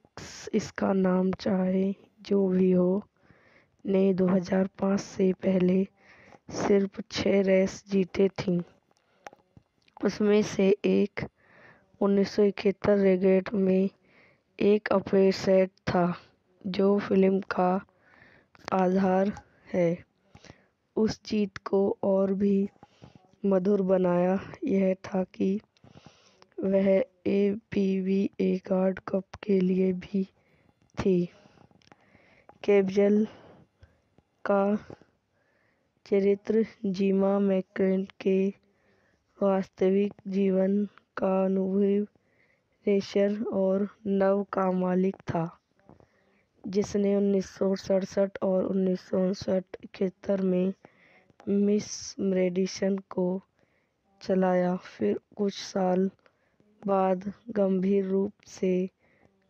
इसका नाम चाहे जो भी हो ने 2005 से पहले सिर्फ 6 रेस जीते थी। उसमें से एक 1971 रेगेट में एक अपसेट था जो फिल्म का आधार है। उस जीत को और भी मधुर बनाया यह था कि वह ABBA वर्ल्ड कप के लिए भी थी। कैबजल का चरित्र जिमा मैकक्लेन के वास्तविक जीवन का अनुभवी रेसर और नव का मालिक था, जिसने 1967 और 1969-71 में मिस मेडिसन को चलाया। फिर कुछ साल बाद गंभीर रूप से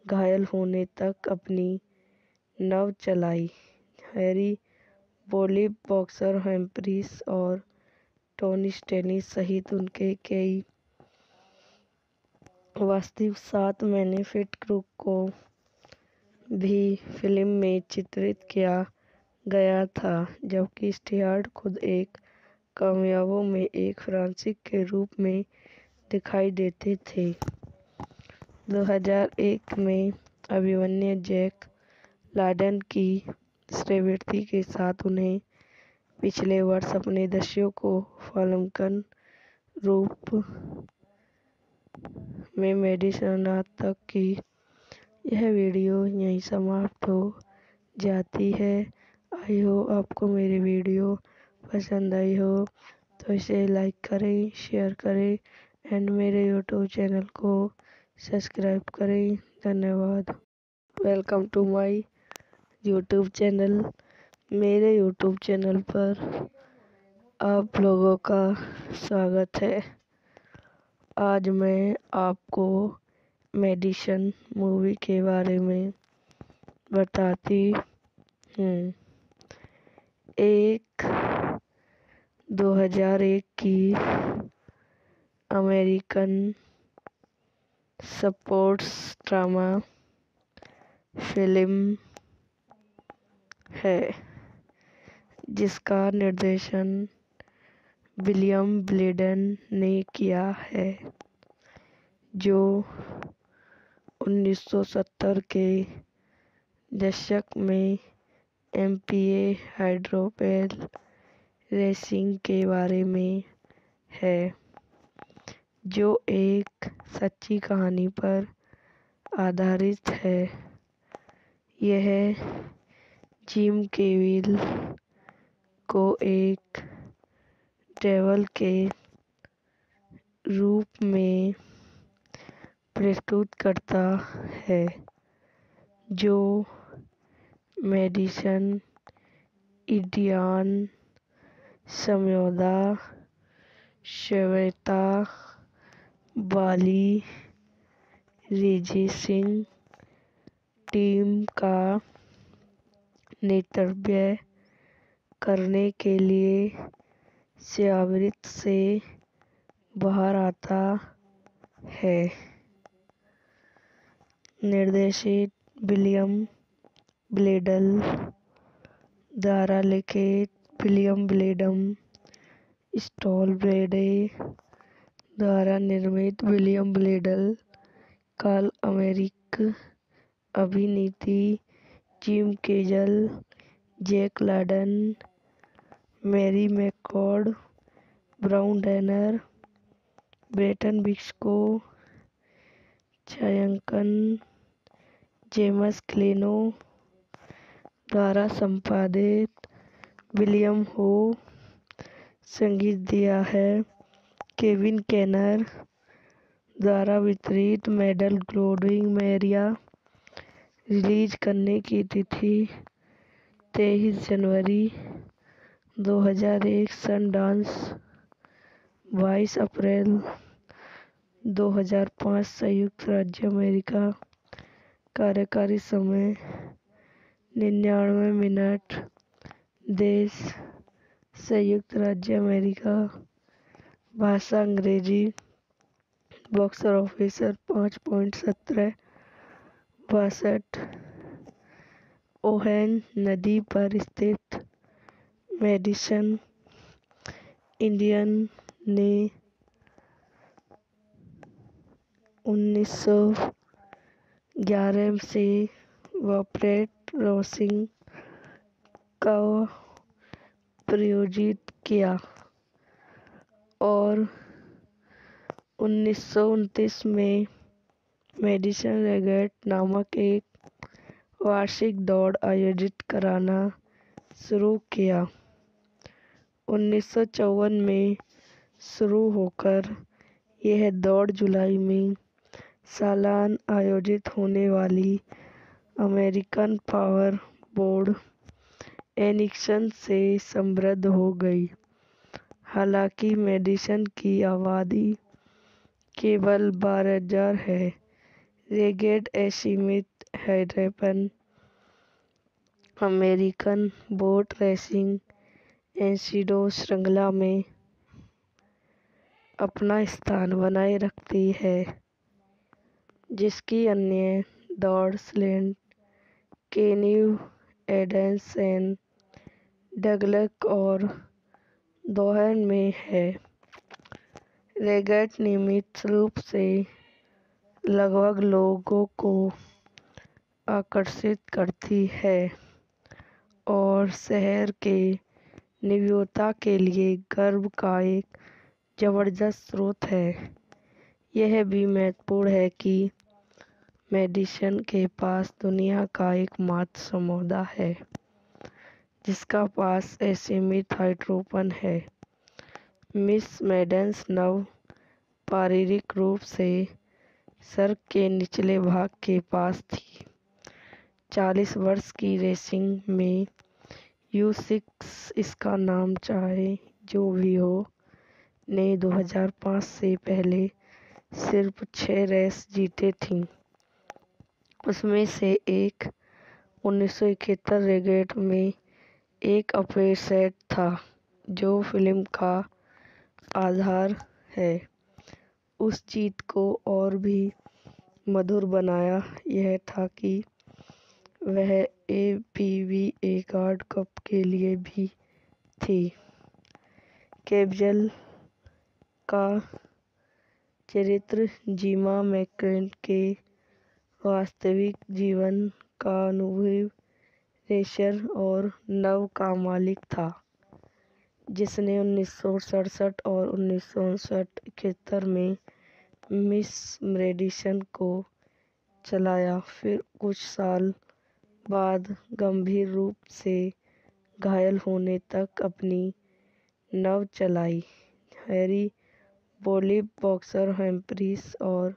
घायल होने तक अपनी नव चलाई। हैरी बोलिव, बॉक्सर हम्फ्रीज और टोनी स्टेनी सहित उनके कई वास्तविक 7 मैनेफिट क्रू को भी फिल्म में चित्रित किया गया था, जबकि स्टीयार्ट खुद एक कामयाबों में एक फ्रांसीसी के रूप में दिखाई देते थे। 2001 में अभिमन्यु जैक लार्डन की सेलिब्रिटी के साथ उन्हें पिछले वर्ष अपने दस्यु को फाल्कन रूप में मेडिसन तक की। यह वीडियो यहीं समाप्त हो जाती है। आई हो आपको मेरी वीडियो पसंद आई हो तो इसे लाइक करें, शेयर करें एंड मेरे यूट्यूब चैनल को सब्सक्राइब करें। धन्यवाद। Welcome to my YouTube channel. मेरे यूट्यूब चैनल पर आप लोगों का स्वागत है। आज मैं आपको मेडिसन मूवी के बारे में बताती हूँ। एक 2001 की अमेरिकन स्पोर्ट्स ड्रामा फिल्म है जिसका निर्देशन विलियम ब्लेडन ने किया है, जो 1970 के दशक में MPA हाइड्रोपेल रेसिंग के बारे में है, जो एक सच्ची कहानी पर आधारित है। यह जिम केविल को एक डेविल के रूप में प्रस्तुत करता है, जो मेडिसन इंडियाना समुदाय सभ्यता बाली रिजी सिंह टीम का नेतृत्व करने के लिए सियावृत्त से बाहर आता है। निर्देशित विलियम ब्लेडल द्वारा लिखित विलियम ब्लेडम स्टॉलब्रेडे द्वारा निर्मित विलियम ब्लेडल काल अमेरिकी अभिनेत्री Jim Kezel, Jack Ladon, Mary McCord, Brown Danner, Breton Bisco, छायांकन जेम्स क्लेनो द्वारा संपादित विलियम हो संगीत दिया है। केविन केनर द्वारा वितरित मेडल ग्लोडिंग मैरिया रिलीज करने की तिथि 23 जनवरी 2001, सनडांस 22 अप्रैल 2005, संयुक्त राज्य अमेरिका, कार्यकारी समय 99 मिनट, देश संयुक्त राज्य अमेरिका, भाषा अंग्रेजी, बॉक्स ऑफिस 5.17 62। ओहेन नदी पर स्थित मेडिसन इंडियन ने 1911 से वापरेट रॉसिंग को प्रायोजित किया और 1929 में मेडिसन रेगेट नामक एक वार्षिक दौड़ आयोजित कराना शुरू किया। 1954 में शुरू होकर यह दौड़ जुलाई में सालाना आयोजित होने वाली अमेरिकन पावर बोर्ड एनिक्सन से समृद्ध हो गई। हालांकि मेडिसन की आबादी केवल 12,000 है, रेगेट असीमित हैदरपन अमेरिकन बोट रेसिंग एस्सीडो श्रृंखला में अपना स्थान बनाए रखती है, जिसकी अन्य दौड़ स्लेड कैन्यू एडेंसन डगलस और दोहन में है। रेगेट नियमित रूप से लगभग लोगों को आकर्षित करती है और शहर के निवासियों के लिए गर्व का एक जबरदस्त स्रोत है। यह भी महत्वपूर्ण है कि मेडिसन के पास दुनिया का एकमात्र समुदाय है जिसका पास असीमित हाइड्रोपन है। मिस मेडिसन नव शारीरिक रूप से सड़क के निचले भाग के पास थी। 40 वर्ष की रेसिंग में U6, इसका नाम चाहे जो भी हो, ने 2005 से पहले सिर्फ 6 रेस जीते थी। उसमें से एक 1971 रेगेट में एक अपसेट था जो फिल्म का आधार है। उस जीत को और भी मधुर बनाया यह था कि वह APBA कार्ड कप के लिए भी थी। केजल का चरित्र जिमा मैकक्लेन के वास्तविक जीवन का अनुभवी रेसर और नव का मालिक था, जिसने 1967 और 1969-71 में मिस मेडिसन को चलाया। फिर कुछ साल बाद गंभीर रूप से घायल होने तक अपनी नव चलाई। हैरी बोलिव, बॉक्सर हम्फ्रीज और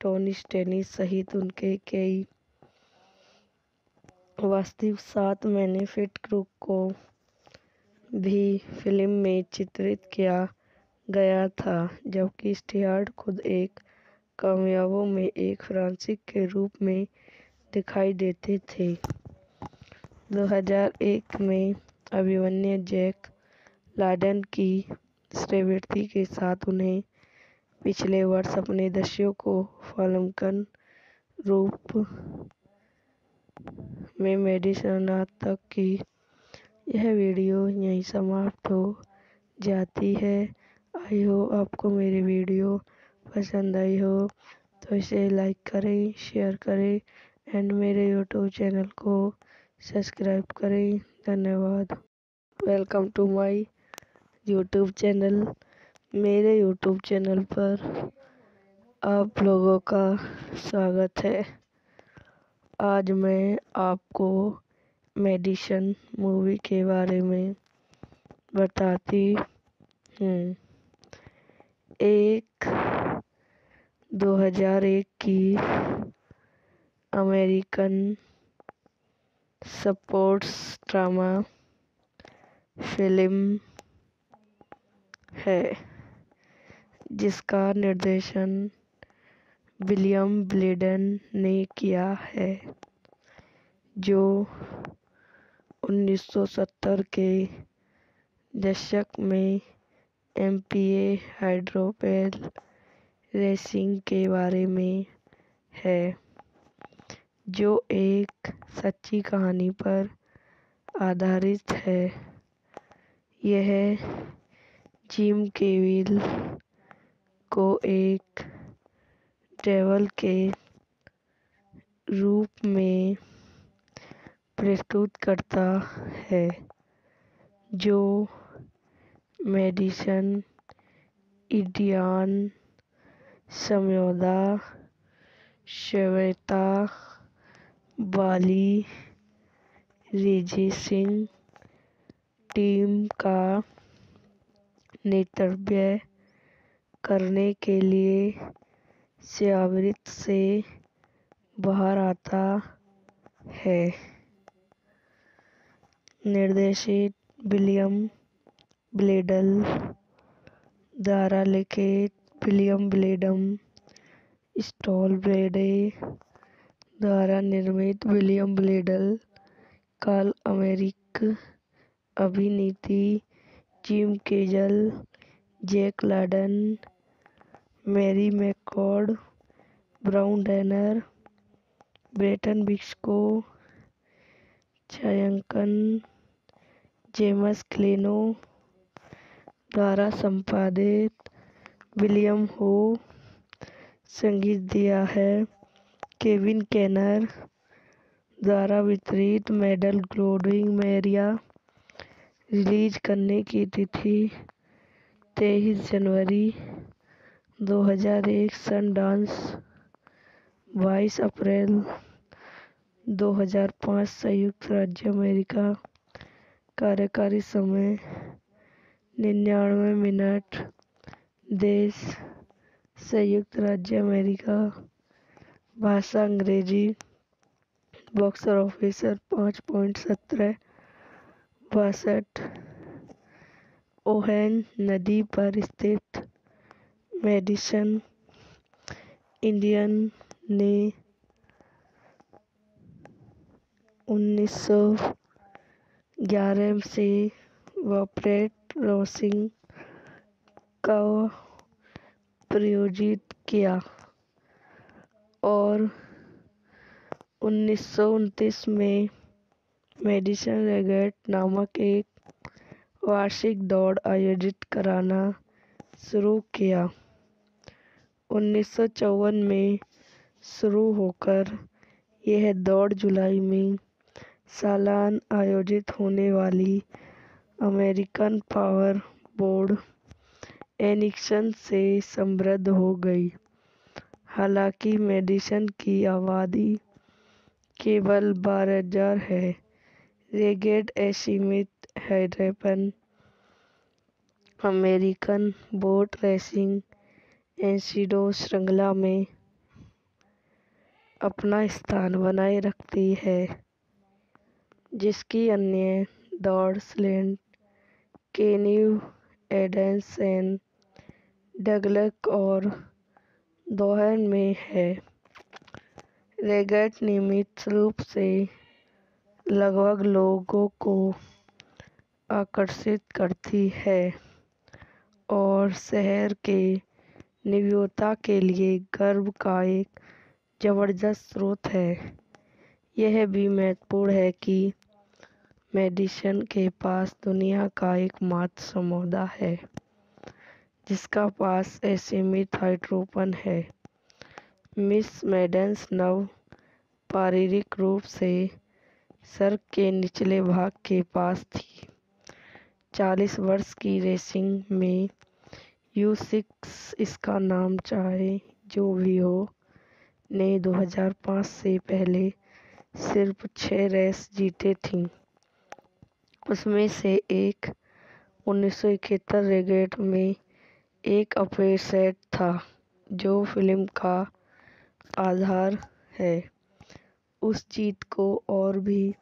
टोनी स्टेनी सहित उनके कई वास्तविक 7 मैनेफिट क्रू को भी फिल्म में चित्रित किया गया था, जबकि स्टीयार्ट खुद एक कामयाबों में एक फ्रांसीसी के रूप में दिखाई देते थे। 2001 में अभिमन्यु जैक लाडन की सेलिब्रिटी के साथ उन्हें पिछले वर्ष अपने दस्यु को फाल्कन रूप में मेडिसन तक की। यह वीडियो यहीं समाप्त हो जाती है। आई हो आपको मेरी वीडियो पसंद आई हो तो इसे लाइक करें, शेयर करें एंड मेरे यूट्यूब चैनल को सब्सक्राइब करें। धन्यवाद। Welcome to my YouTube channel. मेरे यूट्यूब चैनल पर आप लोगों का स्वागत है। आज मैं आपको मेडिसन मूवी के बारे में बताती हूँ। एक 2001 की अमेरिकन स्पोर्ट्स ड्रामा फिल्म है जिसका निर्देशन विलियम ब्लेडन ने किया है, जो 1970 के दशक में एमपीए हाइड्रोपेल रेसिंग के बारे में है, जो एक सच्ची कहानी पर आधारित है। यह जिम केविल को एक डेविल के रूप में प्रस्तुत करता है, जो मेडिसन इंडियन समझौता श्वेता वाली रेसिंग टीम का नेतृत्व करने के लिए शिविर से बाहर आता है। निर्देशित विलियम ब्लेडन द्वारा लिखित विलियम ब्लेडन, स्टॉल ब्रेडे द्वारा निर्मित विलियम ब्लेडन काल अमेरिकी अभिनेत्री Jim Kezel, Jack Ladon, Mary McCord, Brown Danner, Breton Bisco, छायांकन जेम्स क्लेनो द्वारा संपादित विलियम हो संगीत दिया है। केविन केनर द्वारा वितरित मेडल ग्लोडिंग मेरिया। रिलीज करने की तिथि 23 जनवरी 2001, सनडांस 22 अप्रैल 2005, संयुक्त राज्य अमेरिका। कार्यकारी समय 99 मिनट। देश संयुक्त राज्य अमेरिका। भाषा अंग्रेजी। Box office 5.17 62। ओहेन नदी पर स्थित मेडिसन इंडियन ने 1911 से वॉपरेट रेसिंग को प्रायोजित किया और 1929 में मेडिसन रेगेट नामक एक वार्षिक दौड़ आयोजित कराना शुरू किया। 1954 में शुरू होकर यह दौड़ जुलाई में सालाना आयोजित होने वाली अमेरिकन पावर बोर्ड एनिक्सन से समृद्ध हो गई। हालांकि मेडिसन की आबादी केवल 12,000 है। रेगेट असीमित हैदरपन अमेरिकन बोट रेसिंग एस्ट्रोडो श्रृंखला में अपना स्थान बनाए रखती है, जिसकी अन्य दौड़ स्लेट, कैन्यू, एडेंस एंड डगलस और दोहन में है। रेगेट नियमित रूप से लगभग लोगों को आकर्षित करती है और शहर के निवासियों के लिए गर्व का एक जबरदस्त स्रोत है। यह भी महत्वपूर्ण है कि मेडिसन के पास दुनिया का एकमात्र समुदाय है जिसका पास असीमित हाइड्रोजन है। मिस मेडिसन नव शारीरिक रूप से सड़क के निचले भाग के पास थी। 40 वर्ष की रेसिंग में U6 इसका नाम चाहे जो भी हो ने 2005 से पहले सिर्फ 6 रेस जीते थी। उसमें से एक 1971 रेगेट में एक अपसेट था जो फिल्म का आधार है। उस जीत को और भी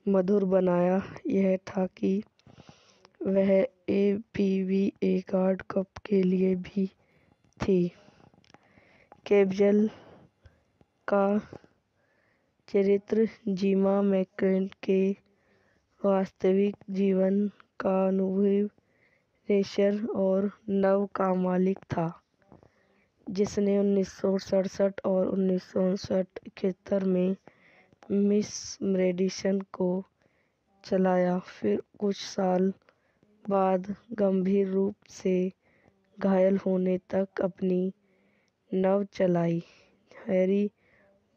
मधुर बनाया यह था कि वह APVA वर्ल्ड कप के लिए भी थी। कैबजल का चरित्र जिमा मैकक्लेन के वास्तविक जीवन का अनुभवी रेसर और नव का मालिक था जिसने 1967 और 1969 में मिस मेडिसन को चलाया। फिर कुछ साल बाद गंभीर रूप से घायल होने तक अपनी नव चलाई। हैरी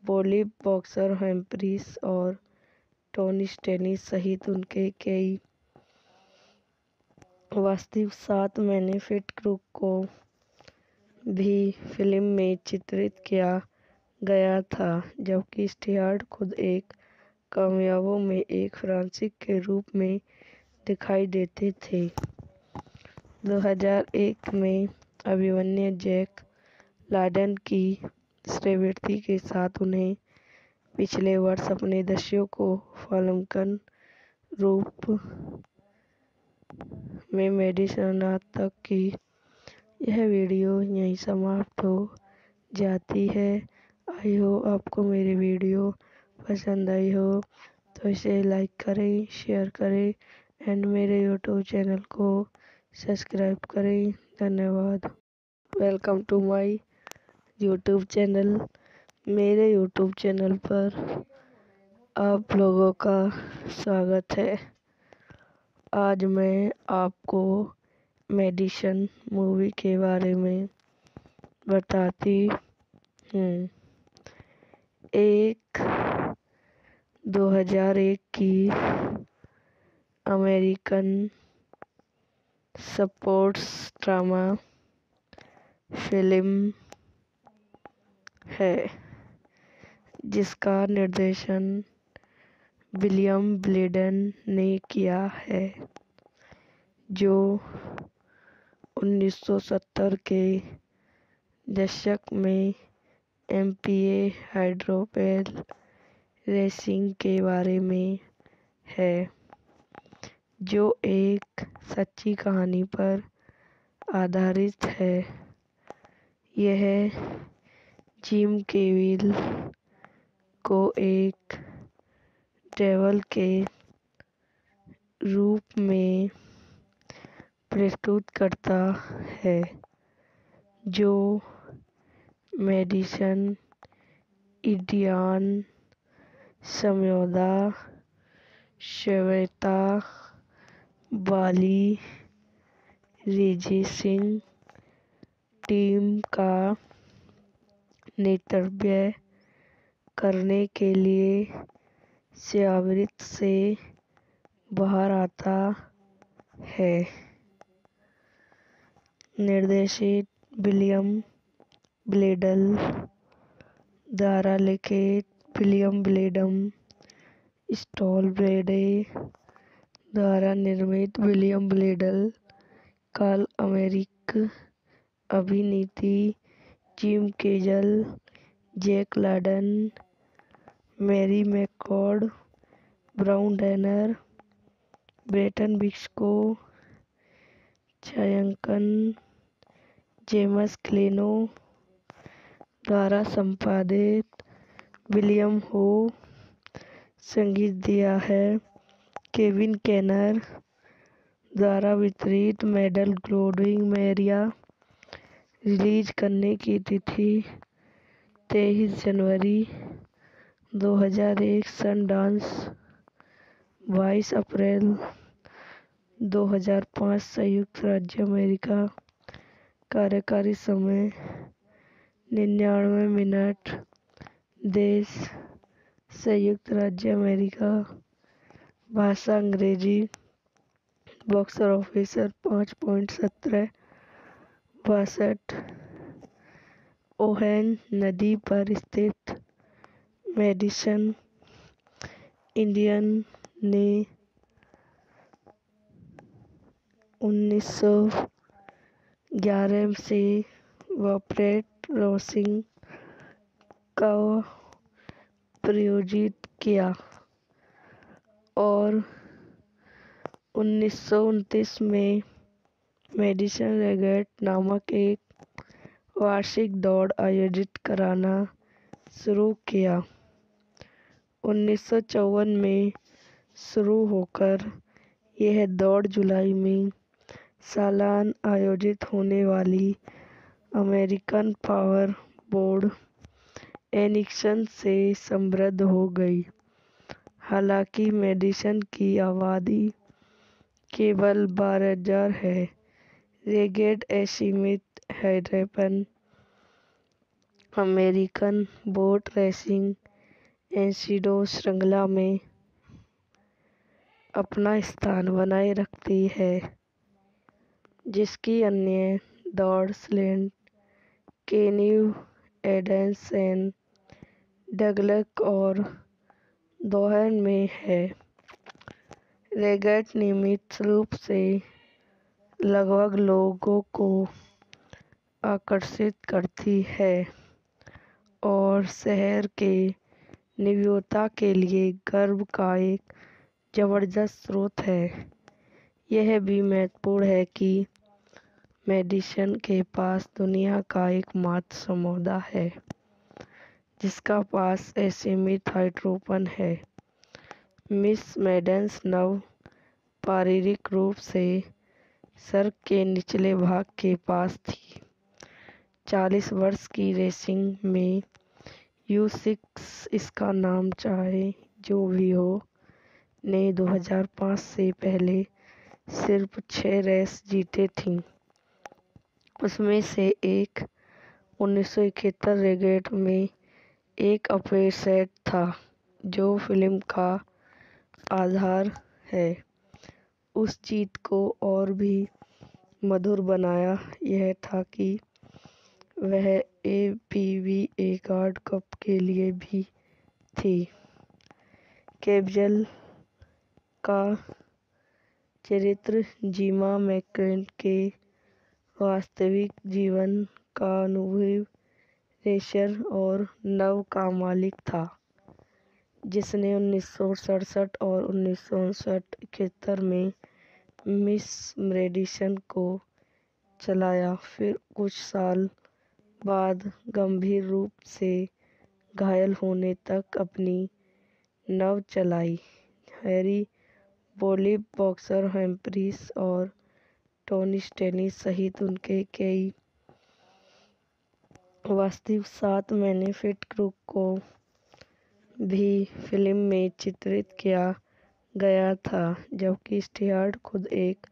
बोलिव बॉक्सर हम्फ्रीज और टोनी स्टेनी सहित उनके कई वास्तविक 7 मैनेफिट क्रू को भी फिल्म में चित्रित किया गया था जबकि स्टीयार्ट खुद एक कामयाबों में एक फ्रांसीसी के रूप में दिखाई देते थे। 2001 में अभिमन्यु जैक लाडन की सेलिब्रिटी के साथ उन्हें पिछले वर्ष अपने दस्यु को फाल्कन रूप में मेडिसन तक की। यह वीडियो यहीं समाप्त हो जाती है। आई हो आपको मेरी वीडियो पसंद आई हो तो इसे लाइक करें, शेयर करें एंड मेरे यूट्यूब चैनल को सब्सक्राइब करें। धन्यवाद। Welcome to my YouTube channel. मेरे यूट्यूब चैनल पर आप लोगों का स्वागत है। आज मैं आपको मेडिसन मूवी के बारे में बताती हूँ। एक 2001 की अमेरिकन स्पोर्ट्स ड्रामा फिल्म है जिसका निर्देशन विलियम ब्लेडन ने किया है जो 1970 के दशक में MPA हाइड्रोपेल रेसिंग के बारे में है जो एक सच्ची कहानी पर आधारित है। यह जिम केविल को एक डेविल के रूप में प्रस्तुत करता है जो मेडिसन इंडियान समझौता श्वेता वाली रेसिंग टीम का नेतृत्व करने के लिए सेवानिवृत्ति से बाहर आता है। निर्देशित विलियम ब्लेडन द्वारा लिखित विलियम ब्लेडन स्टॉल ब्रेडे द्वारा निर्मित विलियम ब्लेडन काल अमेरिकी अभिनेत्री Jim Kezel, Jack Ladon, Mary McCord, Brown Danner, Breton Bix को छायांकन जेम्स क्लेनो द्वारा संपादित, विलियम हो संगीत दिया है, केविन केनर द्वारा वितरित, मेटल ग्लोडिंग मेरिया रिलीज करने की तिथि 23 जनवरी 2001, सनडांस 22 अप्रैल 2005, संयुक्त राज्य अमेरिका, कार्यकारी समय 99 मिनट, देश संयुक्त राज्य अमेरिका, भाषा अंग्रेजी, बॉक्स ऑफिस 5.17 ओहेन नदी पर स्थित मेडिसन इंडियन ने 1911 से वॉपरेट रोसिंग का प्रायोजित किया और 1929 में मेडिसन रेगेट नामक एक वार्षिक दौड़ आयोजित कराना शुरू किया। 1954 में शुरू होकर यह दौड़ जुलाई में सालाना आयोजित होने वाली अमेरिकन पावर बोर्ड एनिक्सन से समृद्ध हो गई। हालांकि मेडिसन की आबादी केवल 12,000 है, रेगेट असीमित हैदरपन अमेरिकन बोट रेसिंग एनसीडो श्रृंखला में अपना स्थान बनाए रखती है, जिसकी अन्य दौड़ स्लेट, केन्यू, एडेंस एंड डगलस और दोहन में है। रेगेट नियमित रूप से लगभग लोगों को आकर्षित करती है और शहर के निवासियों के लिए गर्व का एक जबरदस्त स्रोत है। यह भी महत्वपूर्ण है कि मेडिसन के पास दुनिया का एकमात्र समुदाय है जिसका पास असीमित हाइड्रोपन है। मिस मेडिसन नव शारीरिक रूप से सड़क के निचले भाग के पास थी। 40 वर्ष की रेसिंग में U6, इसका नाम चाहे जो भी हो, ने 2005 से पहले सिर्फ 6 रेस जीते थी। उसमें से एक 1971 रेगेट में एक अपसेट था, जो फिल्म का आधार है। उस जीत को और भी मधुर बनाया यह था कि वह ABVA वर्ल्ड कप के लिए भी थी। कैबजल का चरित्र जिमा मैकक्लेन के वास्तविक जीवन का अनुभवी रेसर और नव का मालिक था, जिसने 1967 और 1969-71 में मिस मेडिसन को चलाया, फिर कुछ साल बाद गंभीर रूप से घायल होने तक अपनी नव चलाई। हैरी बोलिव, बॉक्सर हम्फ्रीज और टोनी स्टेनी सहित उनके कई वास्तविक 7 मैनेफिट क्रू को भी फिल्म में चित्रित किया गया था, जबकि स्टीयार्ट खुद एक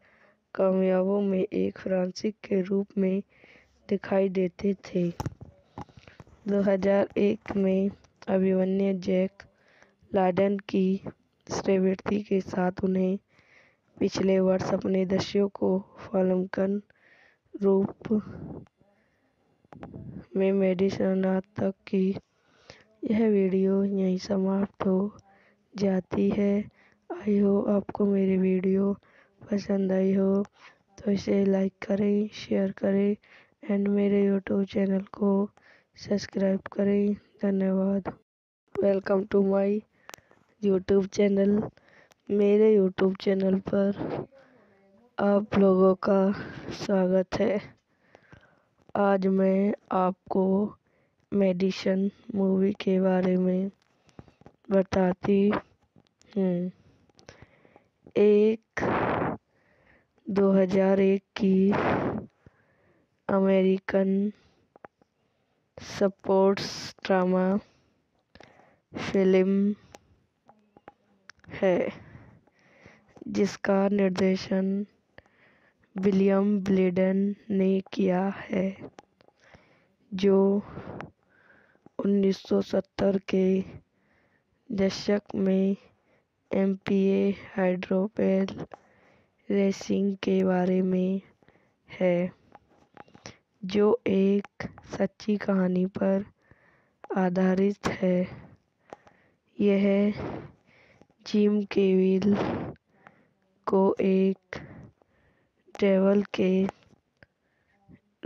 कामयाबों में एक फ्रांसीसी के रूप में दिखाई देते थे। 2001 में अभिमन्यु जैक लाडन की सेलिब्रिटी के साथ उन्हें पिछले वर्ष अपने दस्यु को फाल्कन रूप में मेडिसन तक की। यह वीडियो यहीं समाप्त हो जाती है। आई हो आपको मेरी वीडियो पसंद आई हो तो इसे लाइक करें, शेयर करें एंड मेरे यूट्यूब चैनल को सब्सक्राइब करें। धन्यवाद। Welcome to my YouTube channel. मेरे यूट्यूब चैनल पर आप लोगों का स्वागत है आज मैं आपको मेडिसन मूवी के बारे में बताती हूँ। एक 2001 की अमेरिकन स्पोर्ट्स ड्रामा फिल्म है जिसका निर्देशन विलियम ब्लेडन ने किया है, जो 1970 के दशक में एमपीए हाइड्रोपेल रेसिंग के बारे में है, जो एक सच्ची कहानी पर आधारित है। यह जिम केविल को एक डेविल के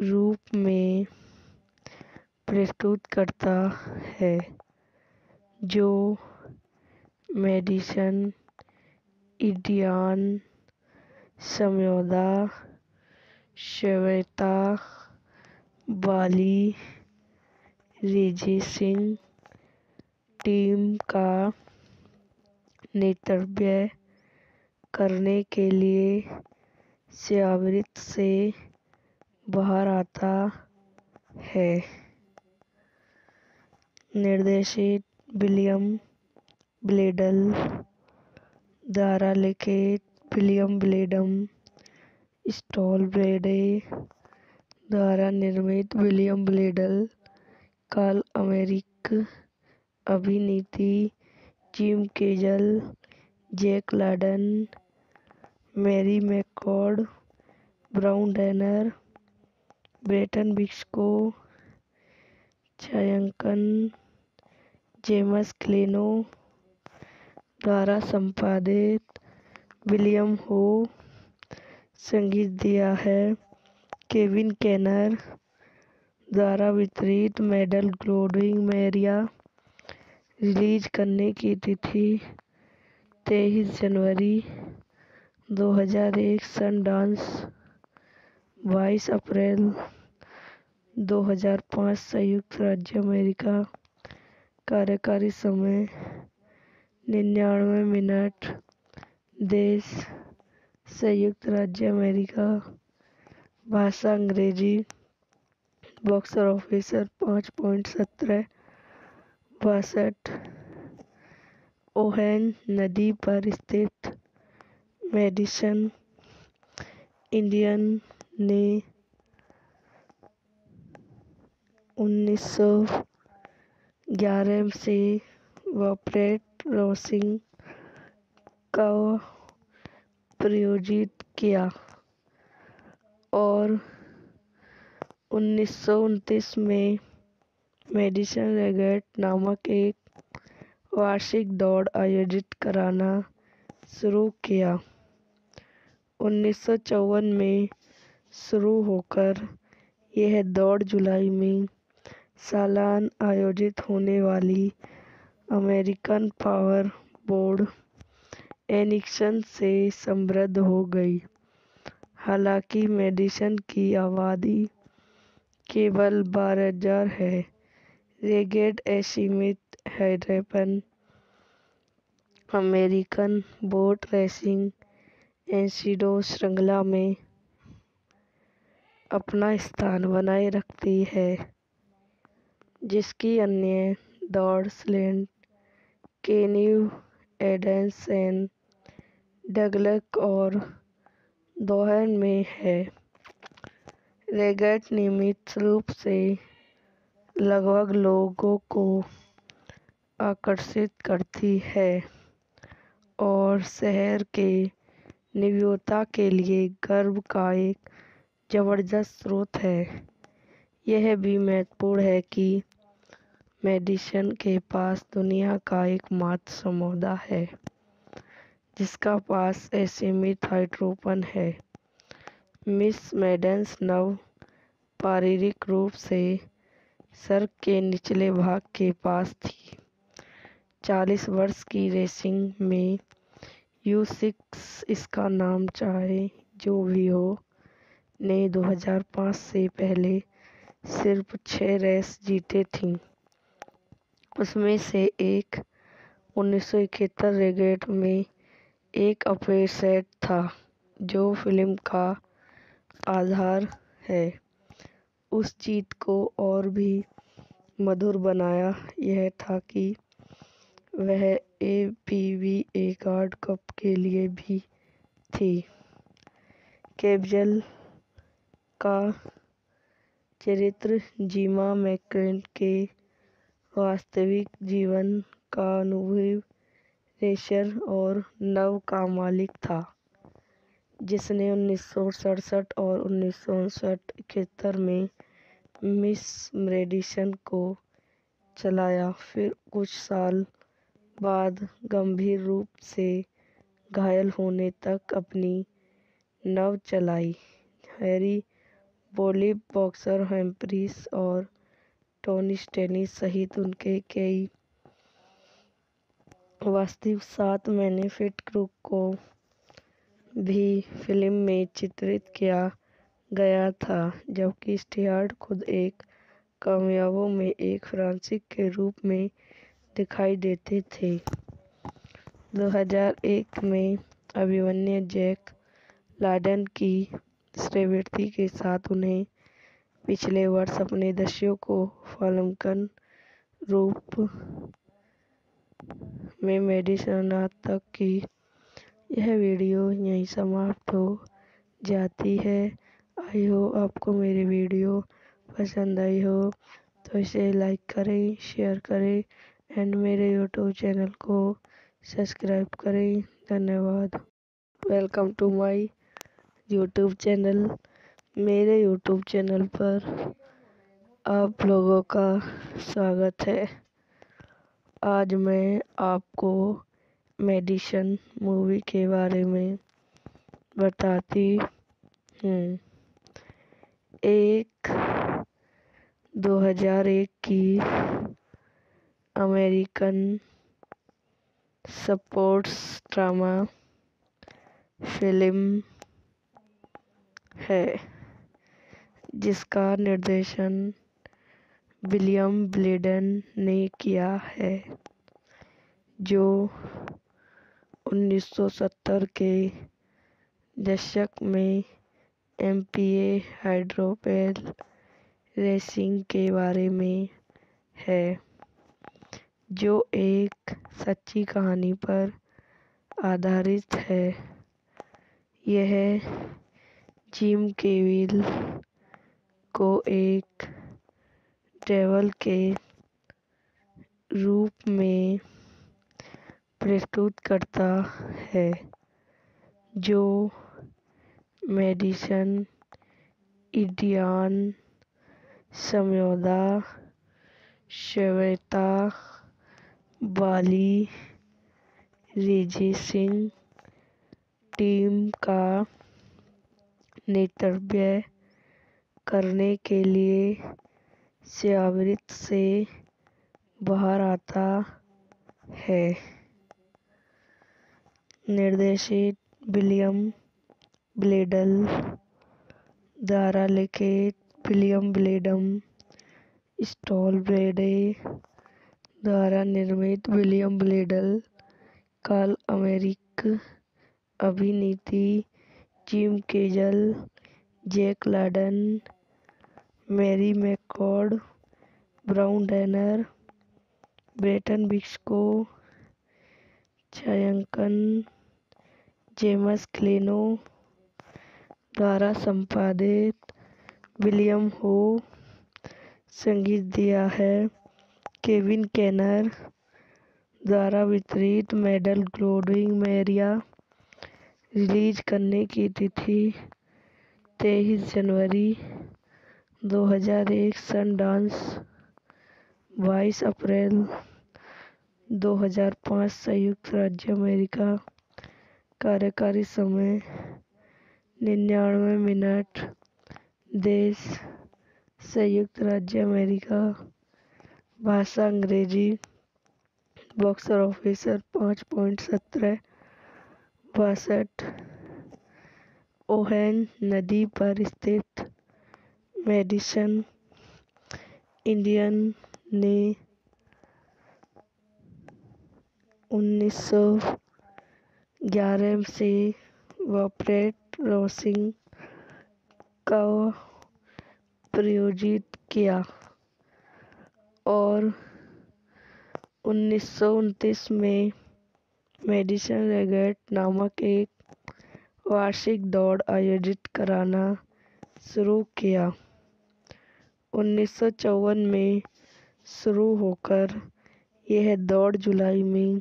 रूप में प्रस्तुत करता है, जो मेडिसन इंडियान समझौता श्वेता बाली रेजिसिंग टीम का नेतृत्व करने के लिए शिविर से बाहर आता है। निर्देशित विलियम ब्लेडन द्वारा लिखित विलियम ब्लेडन स्टॉलब्रेडे द्वारा निर्मित विलियम ब्लेडन काल अमेरिकी अभिनेत्री Jim Kezel, Jack Ladon, Mary McCord, Brown Danner, Breton Bisco, छायांकन जेम्स क्लेनो द्वारा संपादित विलियम हो संगीत दिया है। केविन केनर द्वारा वितरित मेडल ग्लोडिंग मेरिया रिलीज करने की तिथि 23 जनवरी 2001, सनडांस 22 अप्रैल 2005, संयुक्त राज्य अमेरिका। कार्यकारी समय 99 मिनट। देश संयुक्त राज्य अमेरिका। भाषा अंग्रेजी। Box office 5.17 62। ओहेन नदी पर स्थित मेडिसन इंडियन ने 1911 से वॉपरेट रोसिंग को प्रायोजित किया और 1929 में मेडिसन रेगेट नामक एक वार्षिक दौड़ आयोजित कराना शुरू किया। 1954 में शुरू होकर यह दौड़ जुलाई में सालाना आयोजित होने वाली अमेरिकन पावर बोर्ड एनिक्सन से समृद्ध हो गई। हालांकि मेडिसन की आबादी केवल 12,000 है, रेगेट असीमित हैदरपन अमेरिकन बोट रेसिंग एंसीडो श्रृंखला में अपना स्थान बनाए रखती है, जिसकी अन्य दौड़ स्लेड केन्यू एडेंसन डगलस और दोहन में है। रेगेट नियमित रूप से लगभग लोगों को आकर्षित करती है और शहर के निवासियों के लिए गर्व का एक जबरदस्त स्रोत है। यह भी महत्वपूर्ण है कि मेडिसन के पास दुनिया का एकमात्र समझौता है जिसका पास असीमित हाइड्रोपन है। मिस मेडिसन नव शारीरिक रूप से सड़क के निचले भाग के पास थी। 40 वर्ष की रेसिंग में U6, इसका नाम चाहे जो भी हो, ने 2005 से पहले सिर्फ 6 रेस जीते थीं। उसमें से एक 1971 रेगेट में एक अफेयर सेट था, जो फिल्म का आधार है। उस जीत को और भी मधुर बनाया यह था कि वह APBA कार्ड कप के लिए भी थी। कैबजल का चरित्र जिमा मैकक्लेन के वास्तविक जीवन का अनुभवी रेसर और नव का मालिक था, जिसने 1967 और 1969-71 में मिस मेडिसन को चलाया। फिर कुछ साल बाद गंभीर रूप से घायल होने तक अपनी नव चलाई। हैरी बोलिव, बॉक्सर हम्फ्रीज और टोनी स्टेनी सहित उनके कई वास्तविक 7 मैनेफिट क्रू को भी फिल्म में चित्रित किया गया था, जबकि स्टीयार्ट खुद एक कामयाबों में एक फ्रांसीसी के रूप में दिखाई देते थे। 2001 में अभिमन्यु जैक लाडन की सेलिब्रिटी के साथ उन्हें पिछले वर्ष अपने दस्यु को फाल्कन रूप में मेडिसन तक की। यह वीडियो यहीं समाप्त हो जाती है। आई होप आपको मेरी वीडियो पसंद आई हो, तो इसे लाइक करें, शेयर करें एंड मेरे यूट्यूब चैनल को सब्सक्राइब करें। धन्यवाद। Welcome to my YouTube channel. मेरे यूट्यूब चैनल पर आप लोगों का स्वागत है। आज मैं आपको मेडिसन मूवी के बारे में बताती हूँ। एक 2001 की अमेरिकन स्पोर्ट्स ड्रामा फिल्म है, जिसका निर्देशन विलियम ब्लेडन ने किया है, जो 1970 के दशक में MPA हाइड्रोपेल रेसिंग के बारे में है, जो एक सच्ची कहानी पर आधारित है। यह जिम केविल को एक डेविल के रूप में प्रस्तुत करता है, जो मेडिसन इंडियान समझौता श्वेता वाली रेसिंग टीम का नेतृत्व करने के लिए शिविर से बाहर आता है। निर्देशित विलियम ब्लेडन द्वारा लिखित विलियम ब्लेडन, स्टॉल ब्रेडे द्वारा निर्मित विलियम ब्लेडन, काल अमेरिकी अभिनेत्री Jim Kezel, Jack Ladon, Mary McCord, Brown Danner, Breton Bisco, छायांकन जेम्स क्लेनो द्वारा संपादित विलियम हो। संगीत दिया है केविन केनर द्वारा वितरित मेडल ग्लोडिंग मेरिया। रिलीज करने की तिथि 23 जनवरी 2001, सनडांस 22 अप्रैल 2005, संयुक्त राज्य अमेरिका। कार्यकारी समय 99 मिनट। देश संयुक्त राज्य अमेरिका। भाषा अंग्रेजी। Box office 5.17 62। ओहेन नदी पर स्थित मेडिसन इंडियन ने 1911 से वापरेट रोसिंग का प्रायोजित किया और 1929 में मेडिसन रेगेट नामक एक वार्षिक दौड़ आयोजित कराना शुरू किया। 1954 में शुरू होकर यह दौड़ जुलाई में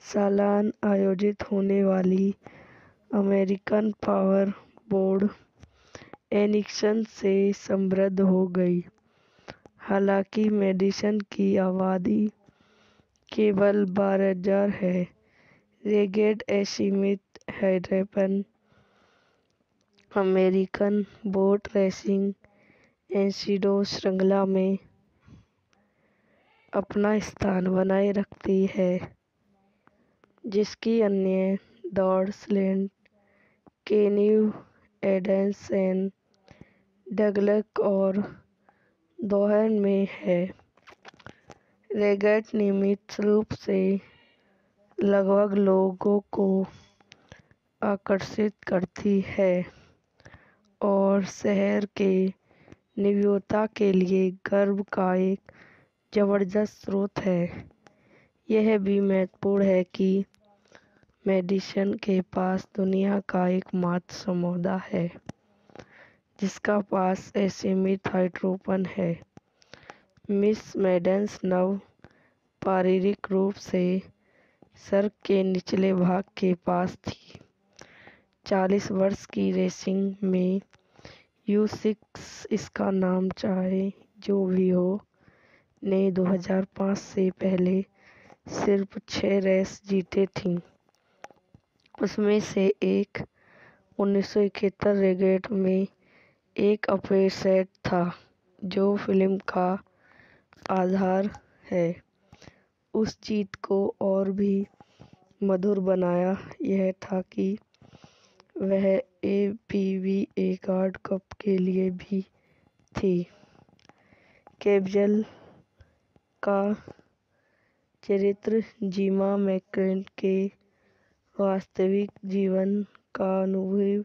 सालाना आयोजित होने वाली अमेरिकन पावर बोर्ड एनिक्सन से समृद्ध हो गई। हालांकि मेडिसन की आबादी केवल 12,000 है। रेगेट असीमित हैदरपन अमेरिकन बोट रेसिंग एंसीडो श्रृंखला में अपना स्थान बनाए रखती है, जिसकी अन्य दौड़ स्लेंट, केन्यू, एडेंसन, डगलस और दोहन में है। रेगेट नियमित रूप से लगभग लोगों को आकर्षित करती है और शहर के निवासियों के लिए गर्व का एक जबरदस्त स्रोत है। यह भी महत्वपूर्ण है कि मेडिसन के पास दुनिया का एकमात्र समुदाय है जिसका पास असीमित हाइड्रोपन है। मिस मेडिसन नव शारीरिक रूप से सड़क के निचले भाग के पास थी। 40 वर्ष की रेसिंग में U6 इसका नाम चाहे जो भी हो ने 2005 से पहले सिर्फ 6 रेस जीते थी। उसमें से एक 1971 रेगेट में एक अपेयर सेट था जो फिल्म का आधार है। उस जीत को और भी मधुर बनाया यह था कि वह APVA वर्ल्ड कप के लिए भी थी। कैबजल का चरित्र जिमा मैकक्लेन के वास्तविक जीवन का अनुभवी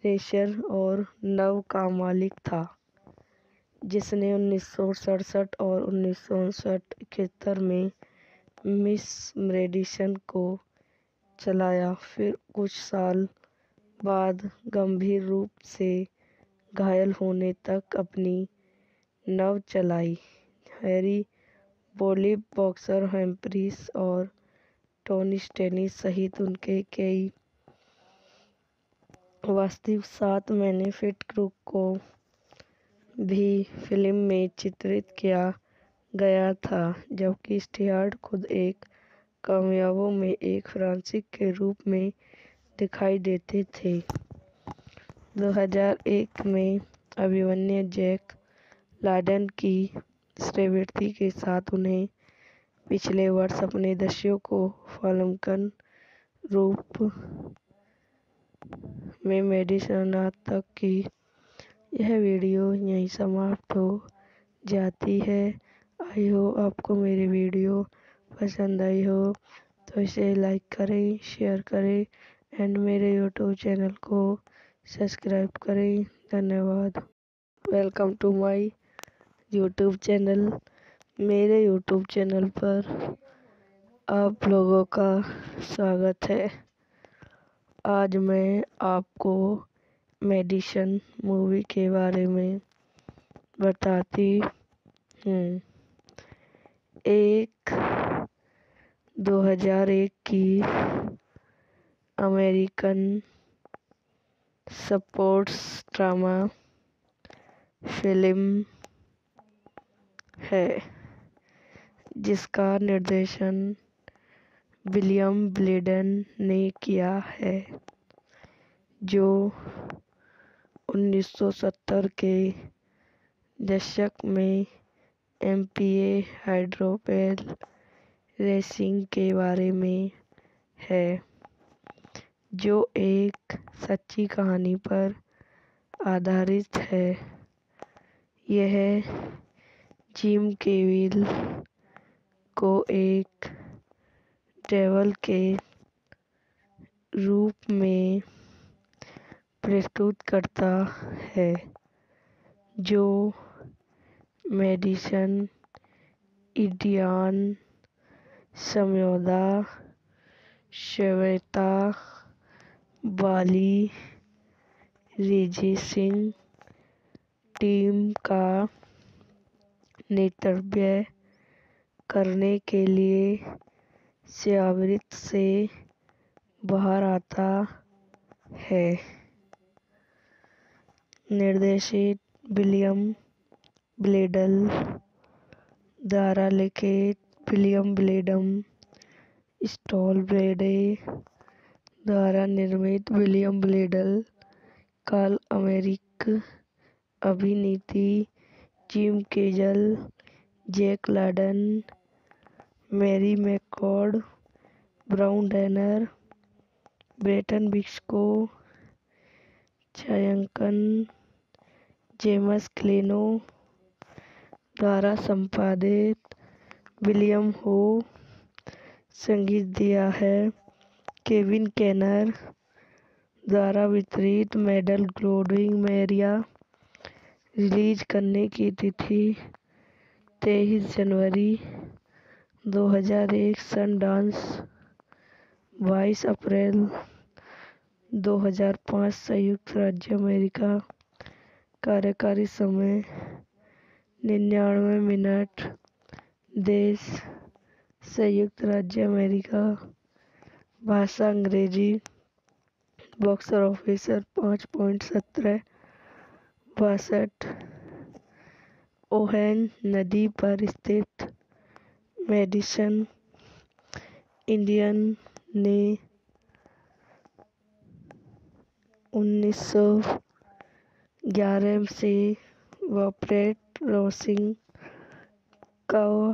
रेसर और नव का मालिक था, जिसने 1967 और 1969-71 में मिस मेडिसन को चलाया। फिर कुछ साल बाद गंभीर रूप से घायल होने तक अपनी नव चलाई। हैरी बोलिव, बॉक्सर हम्फ्रीज और टोनी स्टेनी सहित उनके कई वास्तविक 7 मैनेफिट क्रू को भी फिल्म में चित्रित किया गया था, जबकि स्टीयार्ट खुद एक कामयाबों में एक फ्रांसीसी के रूप में दिखाई देते थे। 2001 में अभिमन्यु जैक लाडन की सेलिब्रिटी के साथ उन्हें पिछले वर्ष अपने दस्यु को फाल्कन रूप में मेडिसन तक की। यह वीडियो यहीं समाप्त हो जाती है। आई हो आपको मेरी वीडियो पसंद आई हो तो इसे लाइक करें, शेयर करें एंड मेरे यूट्यूब चैनल को सब्सक्राइब करें। धन्यवाद। Welcome to my YouTube channel. मेरे यूट्यूब चैनल पर आप लोगों का स्वागत है। आज मैं आपको मेडिसन मूवी के बारे में बताती हूँ। एक 2001 की अमेरिकन स्पोर्ट्स ड्रामा फिल्म है जिसका निर्देशन विलियम ब्लेडन ने किया है, जो 1970 के दशक में MPA हाइड्रोपेल रेसिंग के बारे में है, जो एक सच्ची कहानी पर आधारित है। यह जिम केविल को एक डेविल के रूप में प्रस्तुत करता है, जो मेडिसन इंडियन समझौता श्वेता वाली रेजिसिंग टीम का नेतृत्व करने के लिए शिविर से बाहर आता है। निर्देशित विलियम ब्लेडल द्वारा लिखित विलियम ब्लेडम स्टॉलब्रेडे द्वारा निर्मित विलियम ब्लेडल काल अमेरिकी अभिनेत्री Jim Kezel, Jack Ladden, Mary McCord, Brown Danner, Breton Bisco, छायांकन जेम्स क्लेनो द्वारा संपादित विलियम हो संगीत दिया है। केविन केनर द्वारा वितरित मेडल ग्लोडिंग मैरिया रिलीज करने की तिथि 23 जनवरी 2001, सनडांस 22 अप्रैल 2005, संयुक्त राज्य अमेरिका, कार्यकारी समय 99 मिनट, देश संयुक्त राज्य अमेरिका, भाषा अंग्रेजी, बॉक्स ऑफिस 5.17 62। ओहेन नदी पर स्थित मेडिसन इंडियन ने 1911 से वॉपरेट रोसिंग को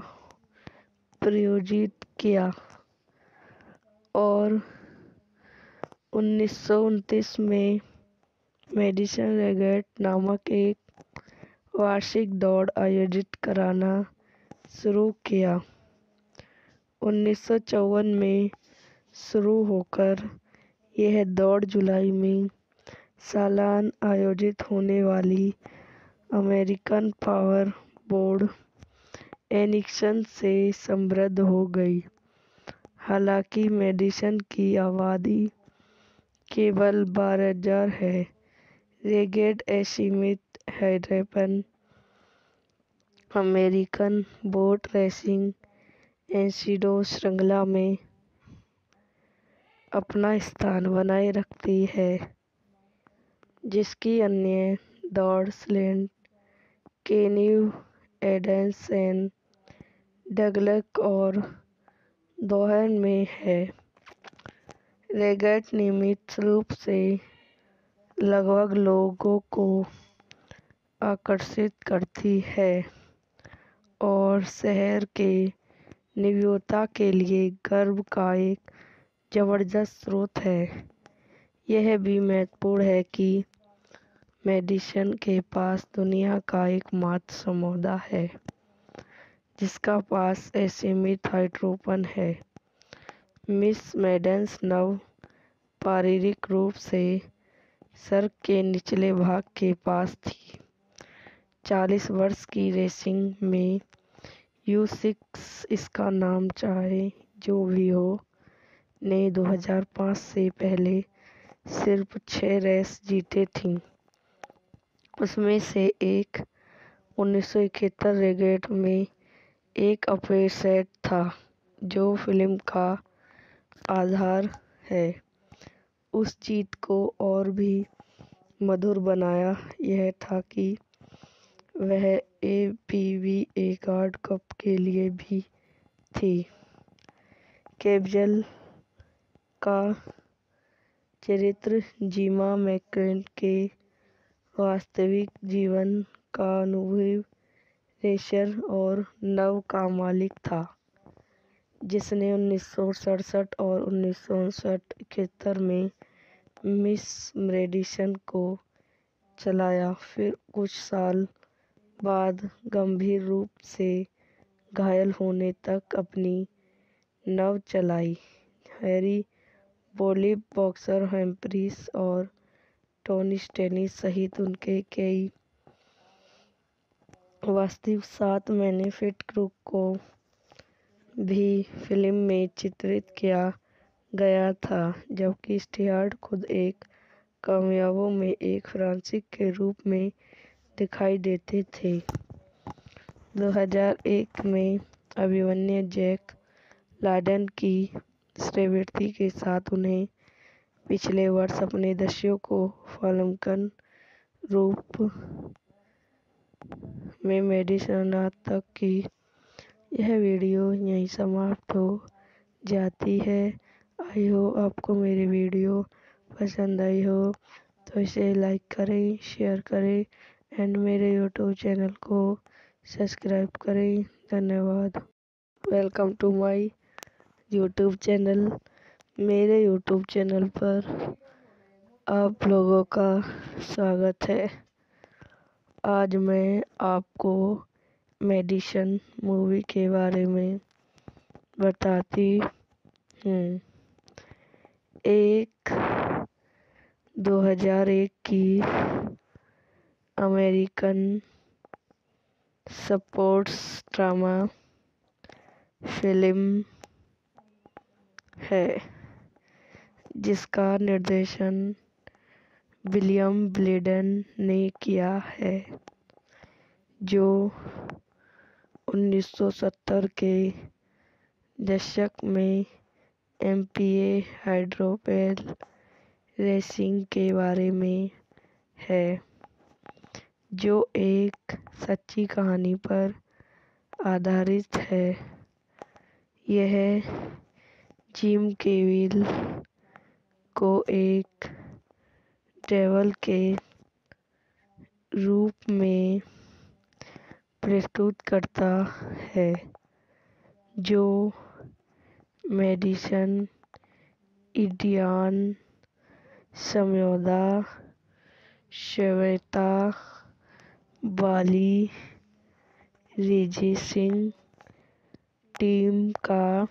प्रायोजित किया और 1929 में मेडिसन रेगेट नामक एक वार्षिक दौड़ आयोजित कराना शुरू किया। 1954 में शुरू होकर यह दौड़ जुलाई में सालाना आयोजित होने वाली अमेरिकन पावर बोर्ड एनिक्सन से समृद्ध हो गई। हालांकि मेडिसन की आबादी केवल 12,000 है, रेगेट असीमित हैदराबाद अमेरिकन बोट रेसिंग एस्ट्रोडो श्रृंखला में अपना स्थान बनाए रखती है, जिसकी अन्य दौड़ स्लेट, कैन्यू, एडेंस एंड डगलस और दोहन में है। रेगेट नियमित रूप से लगभग लोगों को आकर्षित करती है और शहर के निवासियों के लिए गर्व का एक जबरदस्त स्रोत है। यह भी महत्वपूर्ण है कि मेडिसन के पास दुनिया का एकमात्र समझौता है जिसका पास असीमित हाइड्रोपन है। मिस मेडिसन नव शारीरिक रूप से सड़क के निचले भाग के पास थी। 40 वर्ष की रेसिंग में U6, इसका नाम चाहे जो भी हो, ने 2005 से पहले सिर्फ 6 रेस जीते थी। उसमें से एक 1971 रेगेट में एक अपसेट था, जो फिल्म का आधार है। उस जीत को और भी मधुर बनाया यह था कि वह ABBA वर्ल्ड कप के लिए भी थी। केजल का चरित्र जिमा मैकक्लेन के वास्तविक जीवन का अनुभवी रेसर और नव का मालिक था, जिसने 1967 और 1969-71 में मिस मेडिसन को चलाया। फिर कुछ साल बाद गंभीर रूप से घायल होने तक अपनी नाव चलाई। हैरी बोली बॉक्सर हेम्प्रीस और टोनी स्टेनी सहित उनके कई वास्तविक 7 मैनेफिट क्रू को भी फिल्म में चित्रित किया गया था, जबकि स्टीहार्ट खुद एक कामयाबों में एक फ्रांसीसी के रूप में दिखाई देते थे। 2001 में अभिमन्यु जैक लाडन की सेलिब्रिटी के साथ उन्हें पिछले वर्ष अपने दस्यु को फाल्कन रूप में मेडिसन तक की। यह वीडियो यहीं समाप्त हो जाती है। आई हो आपको मेरी वीडियो पसंद आई हो तो इसे लाइक करें, शेयर करें एंड मेरे यूट्यूब चैनल को सब्सक्राइब करें। धन्यवाद। Welcome to my YouTube channel. मेरे यूट्यूब चैनल पर आप लोगों का स्वागत है। आज मैं आपको मेडिसन मूवी के बारे में बताती हूँ। एक 2001 की अमेरिकन स्पोर्ट्स ड्रामा फिल्म है जिसका निर्देशन विलियम ब्लेडन ने किया है, जो 1970 के दशक में एमपीए हाइड्रोपेल रेसिंग के बारे में है, जो एक सच्ची कहानी पर आधारित है। यह जिम केविल को एक डेविल के रूप में प्रस्तुत करता है, जो मेडिसन इंडियाना समझौता श्वेता वाली रेसिंग टीम का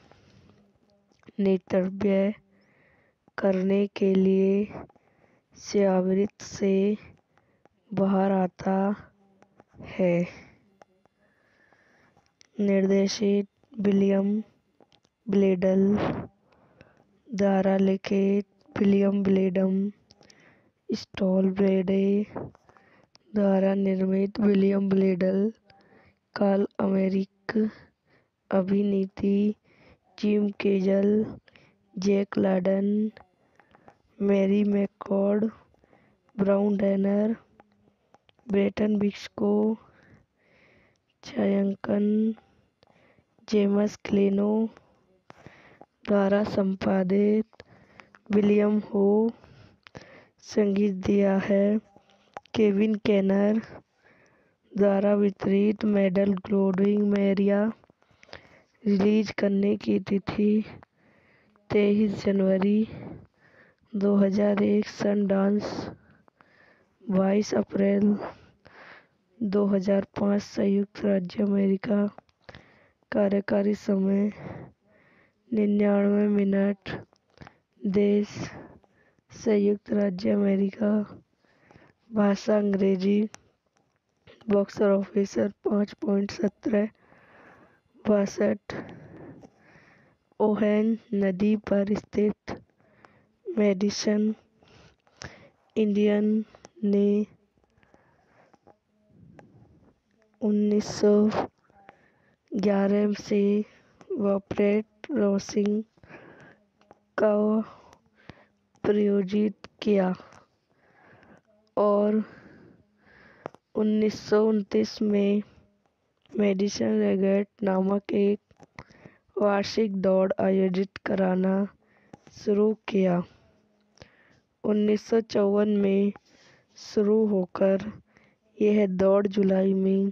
नेतृत्व करने के लिए शिविर से बाहर आता है। निर्देशित विलियम ब्लेडन द्वारा लिखित विलियम ब्लेडन, स्टॉल ब्रेडे द्वारा निर्मित विलियम ब्लेडन, काल अमेरिकी अभिनेत्री Jim Kezel, Jack Ladon, Mary McCord, Brown Danner, Breton Bisco, छायांकन जेम्स क्लेनो द्वारा संपादित विलियम हो। संगीत दिया है केविन केनर द्वारा वितरित मेडल ग्लोडिंग मेरिया। रिलीज करने की तिथि 23 जनवरी 2001, सनडांस 22 अप्रैल 2005, संयुक्त राज्य अमेरिका। कार्यकारी समय 99 मिनट। देश संयुक्त राज्य अमेरिका। भाषा अंग्रेजी। Box office 5.17 62। ओहेन नदी पर स्थित मेडिसन इंडियन ने 1911 से वॉपरेट रेसिंग को प्रायोजित किया और 1929 में मेडिसन रेगेट नामक एक वार्षिक दौड़ आयोजित कराना शुरू किया। 1954 में शुरू होकर यह दौड़ जुलाई में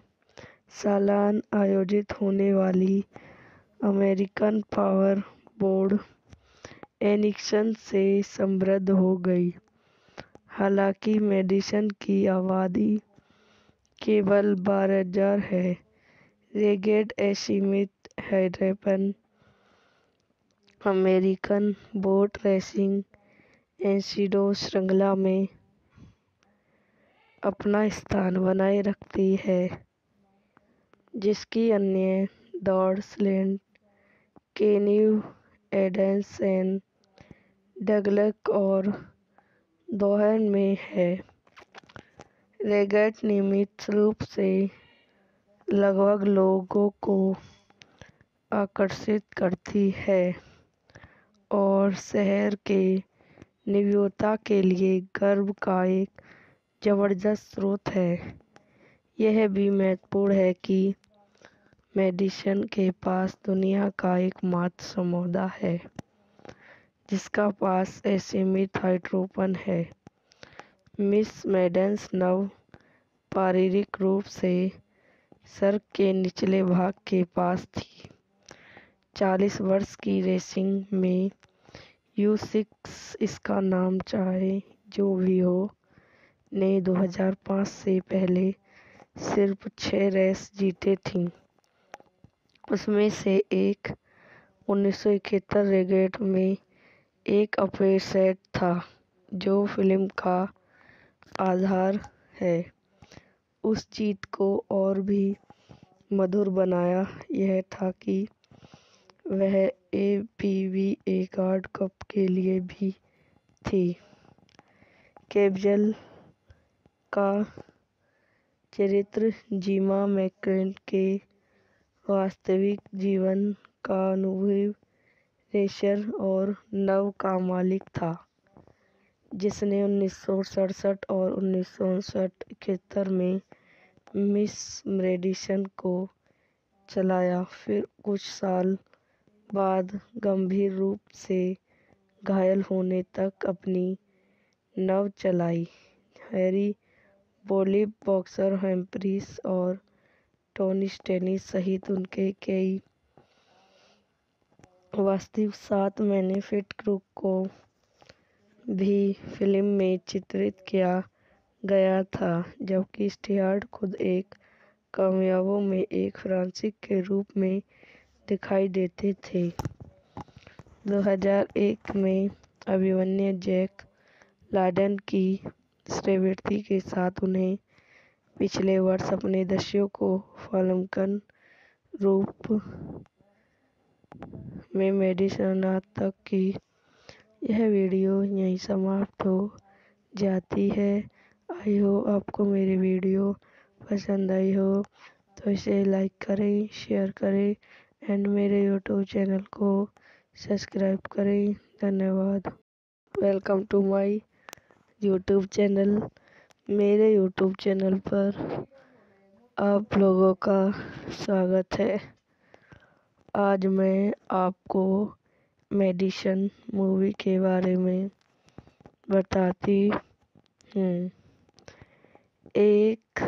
सालाना आयोजित होने वाली अमेरिकन पावर बोर्ड एनिक्सन से समृद्ध हो गई। हालांकि मेडिसन की आबादी केवल 12,000 है। रेगेट एशिमित हैदरपन अमेरिकन बोट रेसिंग एंसीडो श्रृंखला में अपना स्थान बनाए रखती है, जिसकी अन्य दौड़ स्लेंट, केन्यू, एडेंसन, डगलस और दोहन में है। रेगेट नियमित रूप से लगभग लोगों को आकर्षित करती है और शहर के निवासियों के लिए गर्व का एक जबरदस्त स्रोत है। यह भी महत्वपूर्ण है कि मेडिसन के पास दुनिया का एकमात्र समुदाय है जिसका पास असीमित हाइड्रोपन है। मिस मेडेंस नव शारीरिक रूप से सड़क के निचले भाग के पास थी। 40 वर्ष की रेसिंग में U6 इसका नाम चाहे जो भी हो ने 2005 से पहले सिर्फ 6 रेस जीते थी। उसमें से एक 1971 रेगेट में एक अफेयर सेट था जो फिल्म का आधार है। उस जीत को और भी मधुर बनाया यह था कि वह APVA कार्ड कप के लिए भी थी। कैबजल का चरित्र जिमा मैकक्लेन के वास्तविक जीवन का अनुभवी रेसर और नव का मालिक था, जिसने 1967 और 1969-71 में मिस मेडिसन को चलाया। फिर कुछ साल बाद गंभीर रूप से घायल होने तक अपनी नव चलाई। हैरी बोलिव, बॉक्सर हम्फ्रीज और टोनी स्टेनी सहित उनके कई वास्तविक 7 मैनेफिट क्रू को भी फिल्म में चित्रित किया गया था, जबकि स्टीयार्ट खुद एक कामयाबों में एक फ्रांसीसी के रूप में दिखाई देते थे। 2001 में अभिमन्यु जैक लाडन की सेलिब्रिटी के साथ उन्हें पिछले वर्ष अपने दस्यु को फाल्कन रूप में मेडिसन तक की। यह वीडियो यहीं समाप्त हो जाती है। आई हो आपको मेरी वीडियो पसंद आई हो तो इसे लाइक करें, शेयर करें एंड मेरे यूट्यूब चैनल को सब्सक्राइब करें। धन्यवाद। Welcome to my YouTube channel. मेरे यूट्यूब चैनल पर आप लोगों का स्वागत है। आज मैं आपको मेडिसन मूवी के बारे में बताती हूँ। एक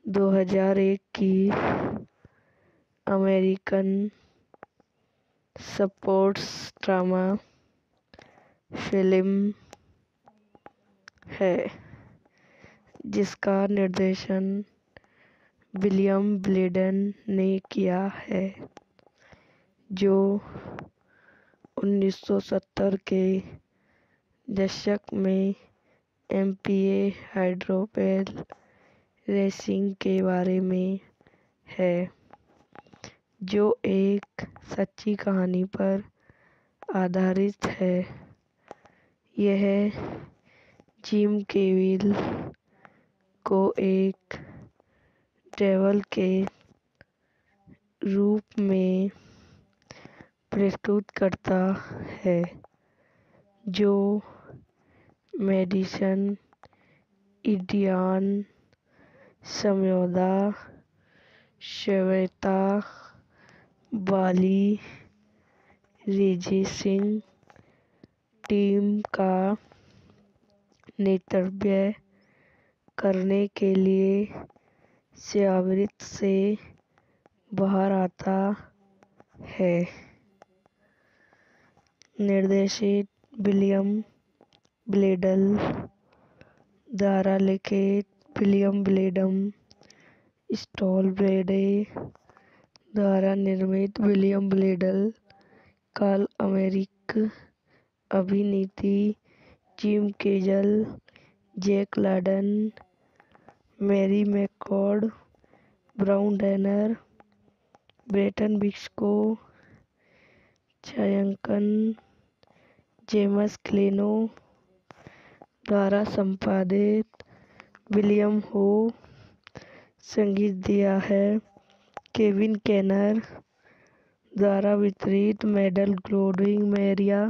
2001 की अमेरिकन स्पोर्ट्स ड्रामा फिल्म है जिसका निर्देशन विलियम ब्लेडन ने किया है, जो 1970 के दशक में MPA हाइड्रोपेल रेसिंग के बारे में है, जो एक सच्ची कहानी पर आधारित है। यह जिम केविल को एक डेविल के रूप में प्रस्तुत करता है, जो मेडिसन इंडियन समझौता श्वेता वाली रेसिंग टीम का नेतृत्व करने के लिए सेवानिवृत्ति से बाहर आता है। निर्देशित विलियम ब्लेडन द्वारा लिखित विलियम ब्लेडम स्टॉलब्रेडे द्वारा निर्मित विलियम ब्लेडल काल अमेरिक अभिनेत्री Jim Kezel, Jack Ladon, Mary McCord, Brown Danner, Breton Bisco, छायांकन जेम्स क्लेनो द्वारा संपादित विलियम हो, संगीत दिया है केविन केनर द्वारा वितरित मेडल ग्लोडिंग मैरिया,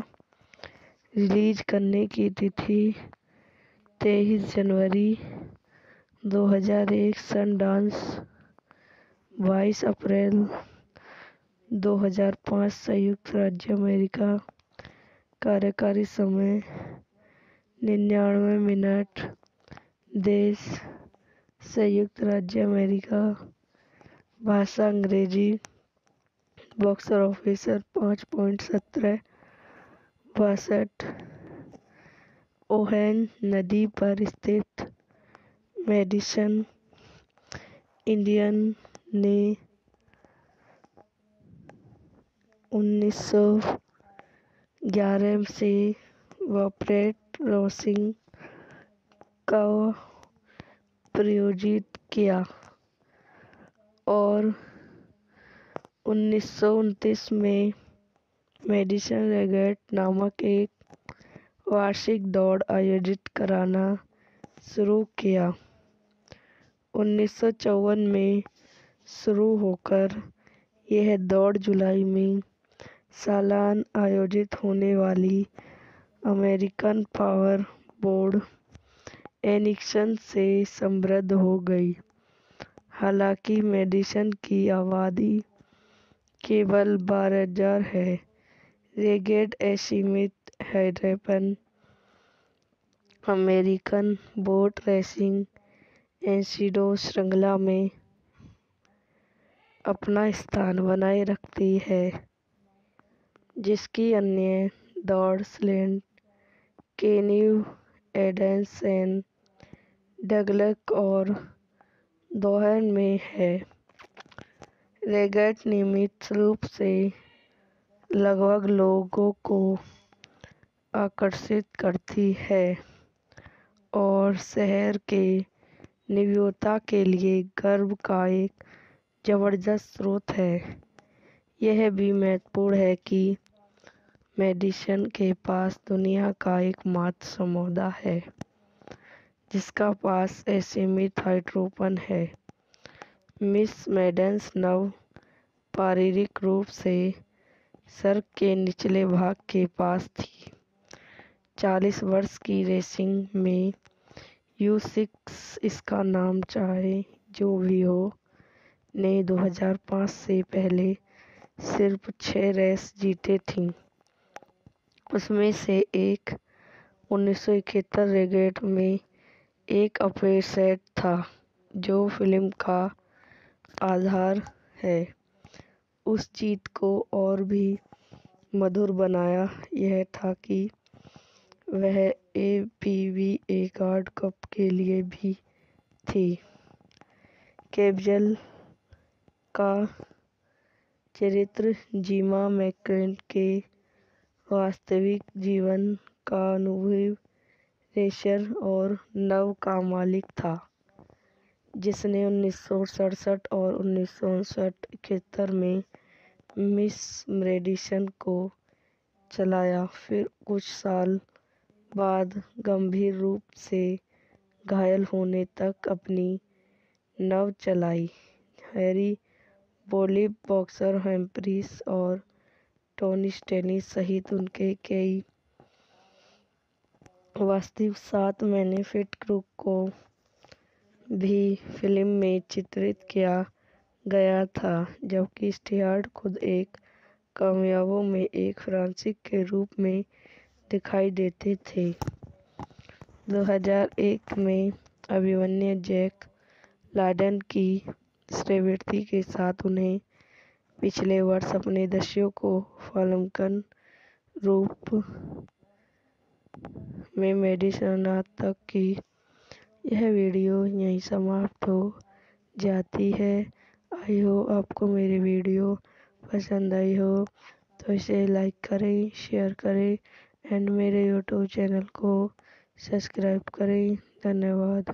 रिलीज करने की तिथि 23 जनवरी 2001, सनडांस 22 अप्रैल 2005, संयुक्त राज्य अमेरिका, कार्यकारी समय 99 मिनट, देश संयुक्त राज्य अमेरिका, भाषा अंग्रेजी, बॉक्स ऑफिस 5.17, 62 ओहेन नदी पर स्थित मेडिसन, इंडियन ने 1911 से वापरेट रोसिंग का प्रायोजित किया और 1929 में मेडिसन रेगेट नामक एक वार्षिक दौड़ आयोजित कराना शुरू किया। 1954 में शुरू होकर यह दौड़ जुलाई में सालाना आयोजित होने वाली अमेरिकन पावर बोर्ड एनिक्सन से समृद्ध हो गई। हालांकि मेडिसन की आबादी केवल 12,000 है। रेगेट असीमित हैदरपन अमेरिकन बोट रेसिंग एंसीडो श्रृंखला में अपना स्थान बनाए रखती है, जिसकी अन्य दौड़ स्लेड केन्यू, एडेंसन, डगलस और दोहन में है। रेगेट नियमित रूप से लगभग लोगों को आकर्षित करती है और शहर के निवासियों के लिए गर्व का एक जबरदस्त स्रोत है। यह भी महत्वपूर्ण है कि मेडिसन के पास दुनिया का एकमात्र समुदाय है जिसका पास असीमित हाइड्रोपन है। मिस मेडिसन नव शारीरिक रूप से सड़क के निचले भाग के पास थी। 40 वर्ष की रेसिंग में U6, इसका नाम चाहे जो भी हो, ने 2005 से पहले सिर्फ 6 रेस जीते थी। उसमें से एक 1971 रेगेट में एक अपेयर सेट था, जो फिल्म का आधार है। उस जीत को और भी मधुर बनाया यह था कि वह ABWA वर्ल्ड कप के लिए भी थी। केजल का चरित्र जिमा मैकक्लेन के वास्तविक जीवन का अनुभवी रेसर और नव का मालिक था, जिसने 1967 और 1969-71 में मिस मेडिसन को चलाया। फिर कुछ साल बाद गंभीर रूप से घायल होने तक अपनी नव चलाई। हैरी बोलिव, बॉक्सर हम्फ्रीज और टोनी स्टेनी सहित उनके कई वास्तविक 7 महीने फिट क्रू को भी फिल्म में चित्रित किया गया था, जबकि स्टीयार्ट खुद एक कामयाबों में एक फ्रांसीसी के रूप में दिखाई देते थे। 2001 में अभिमन्यु जैक लाडन की सेलिब्रिटी के साथ उन्हें पिछले वर्ष अपने दस्यु को फाल्कन रूप में मेडिसन तक की यह वीडियो यहीं समाप्त हो जाती है। आई हो आपको मेरी वीडियो पसंद आई हो तो इसे लाइक करें, शेयर करें एंड मेरे यूट्यूब चैनल को सब्सक्राइब करें। धन्यवाद।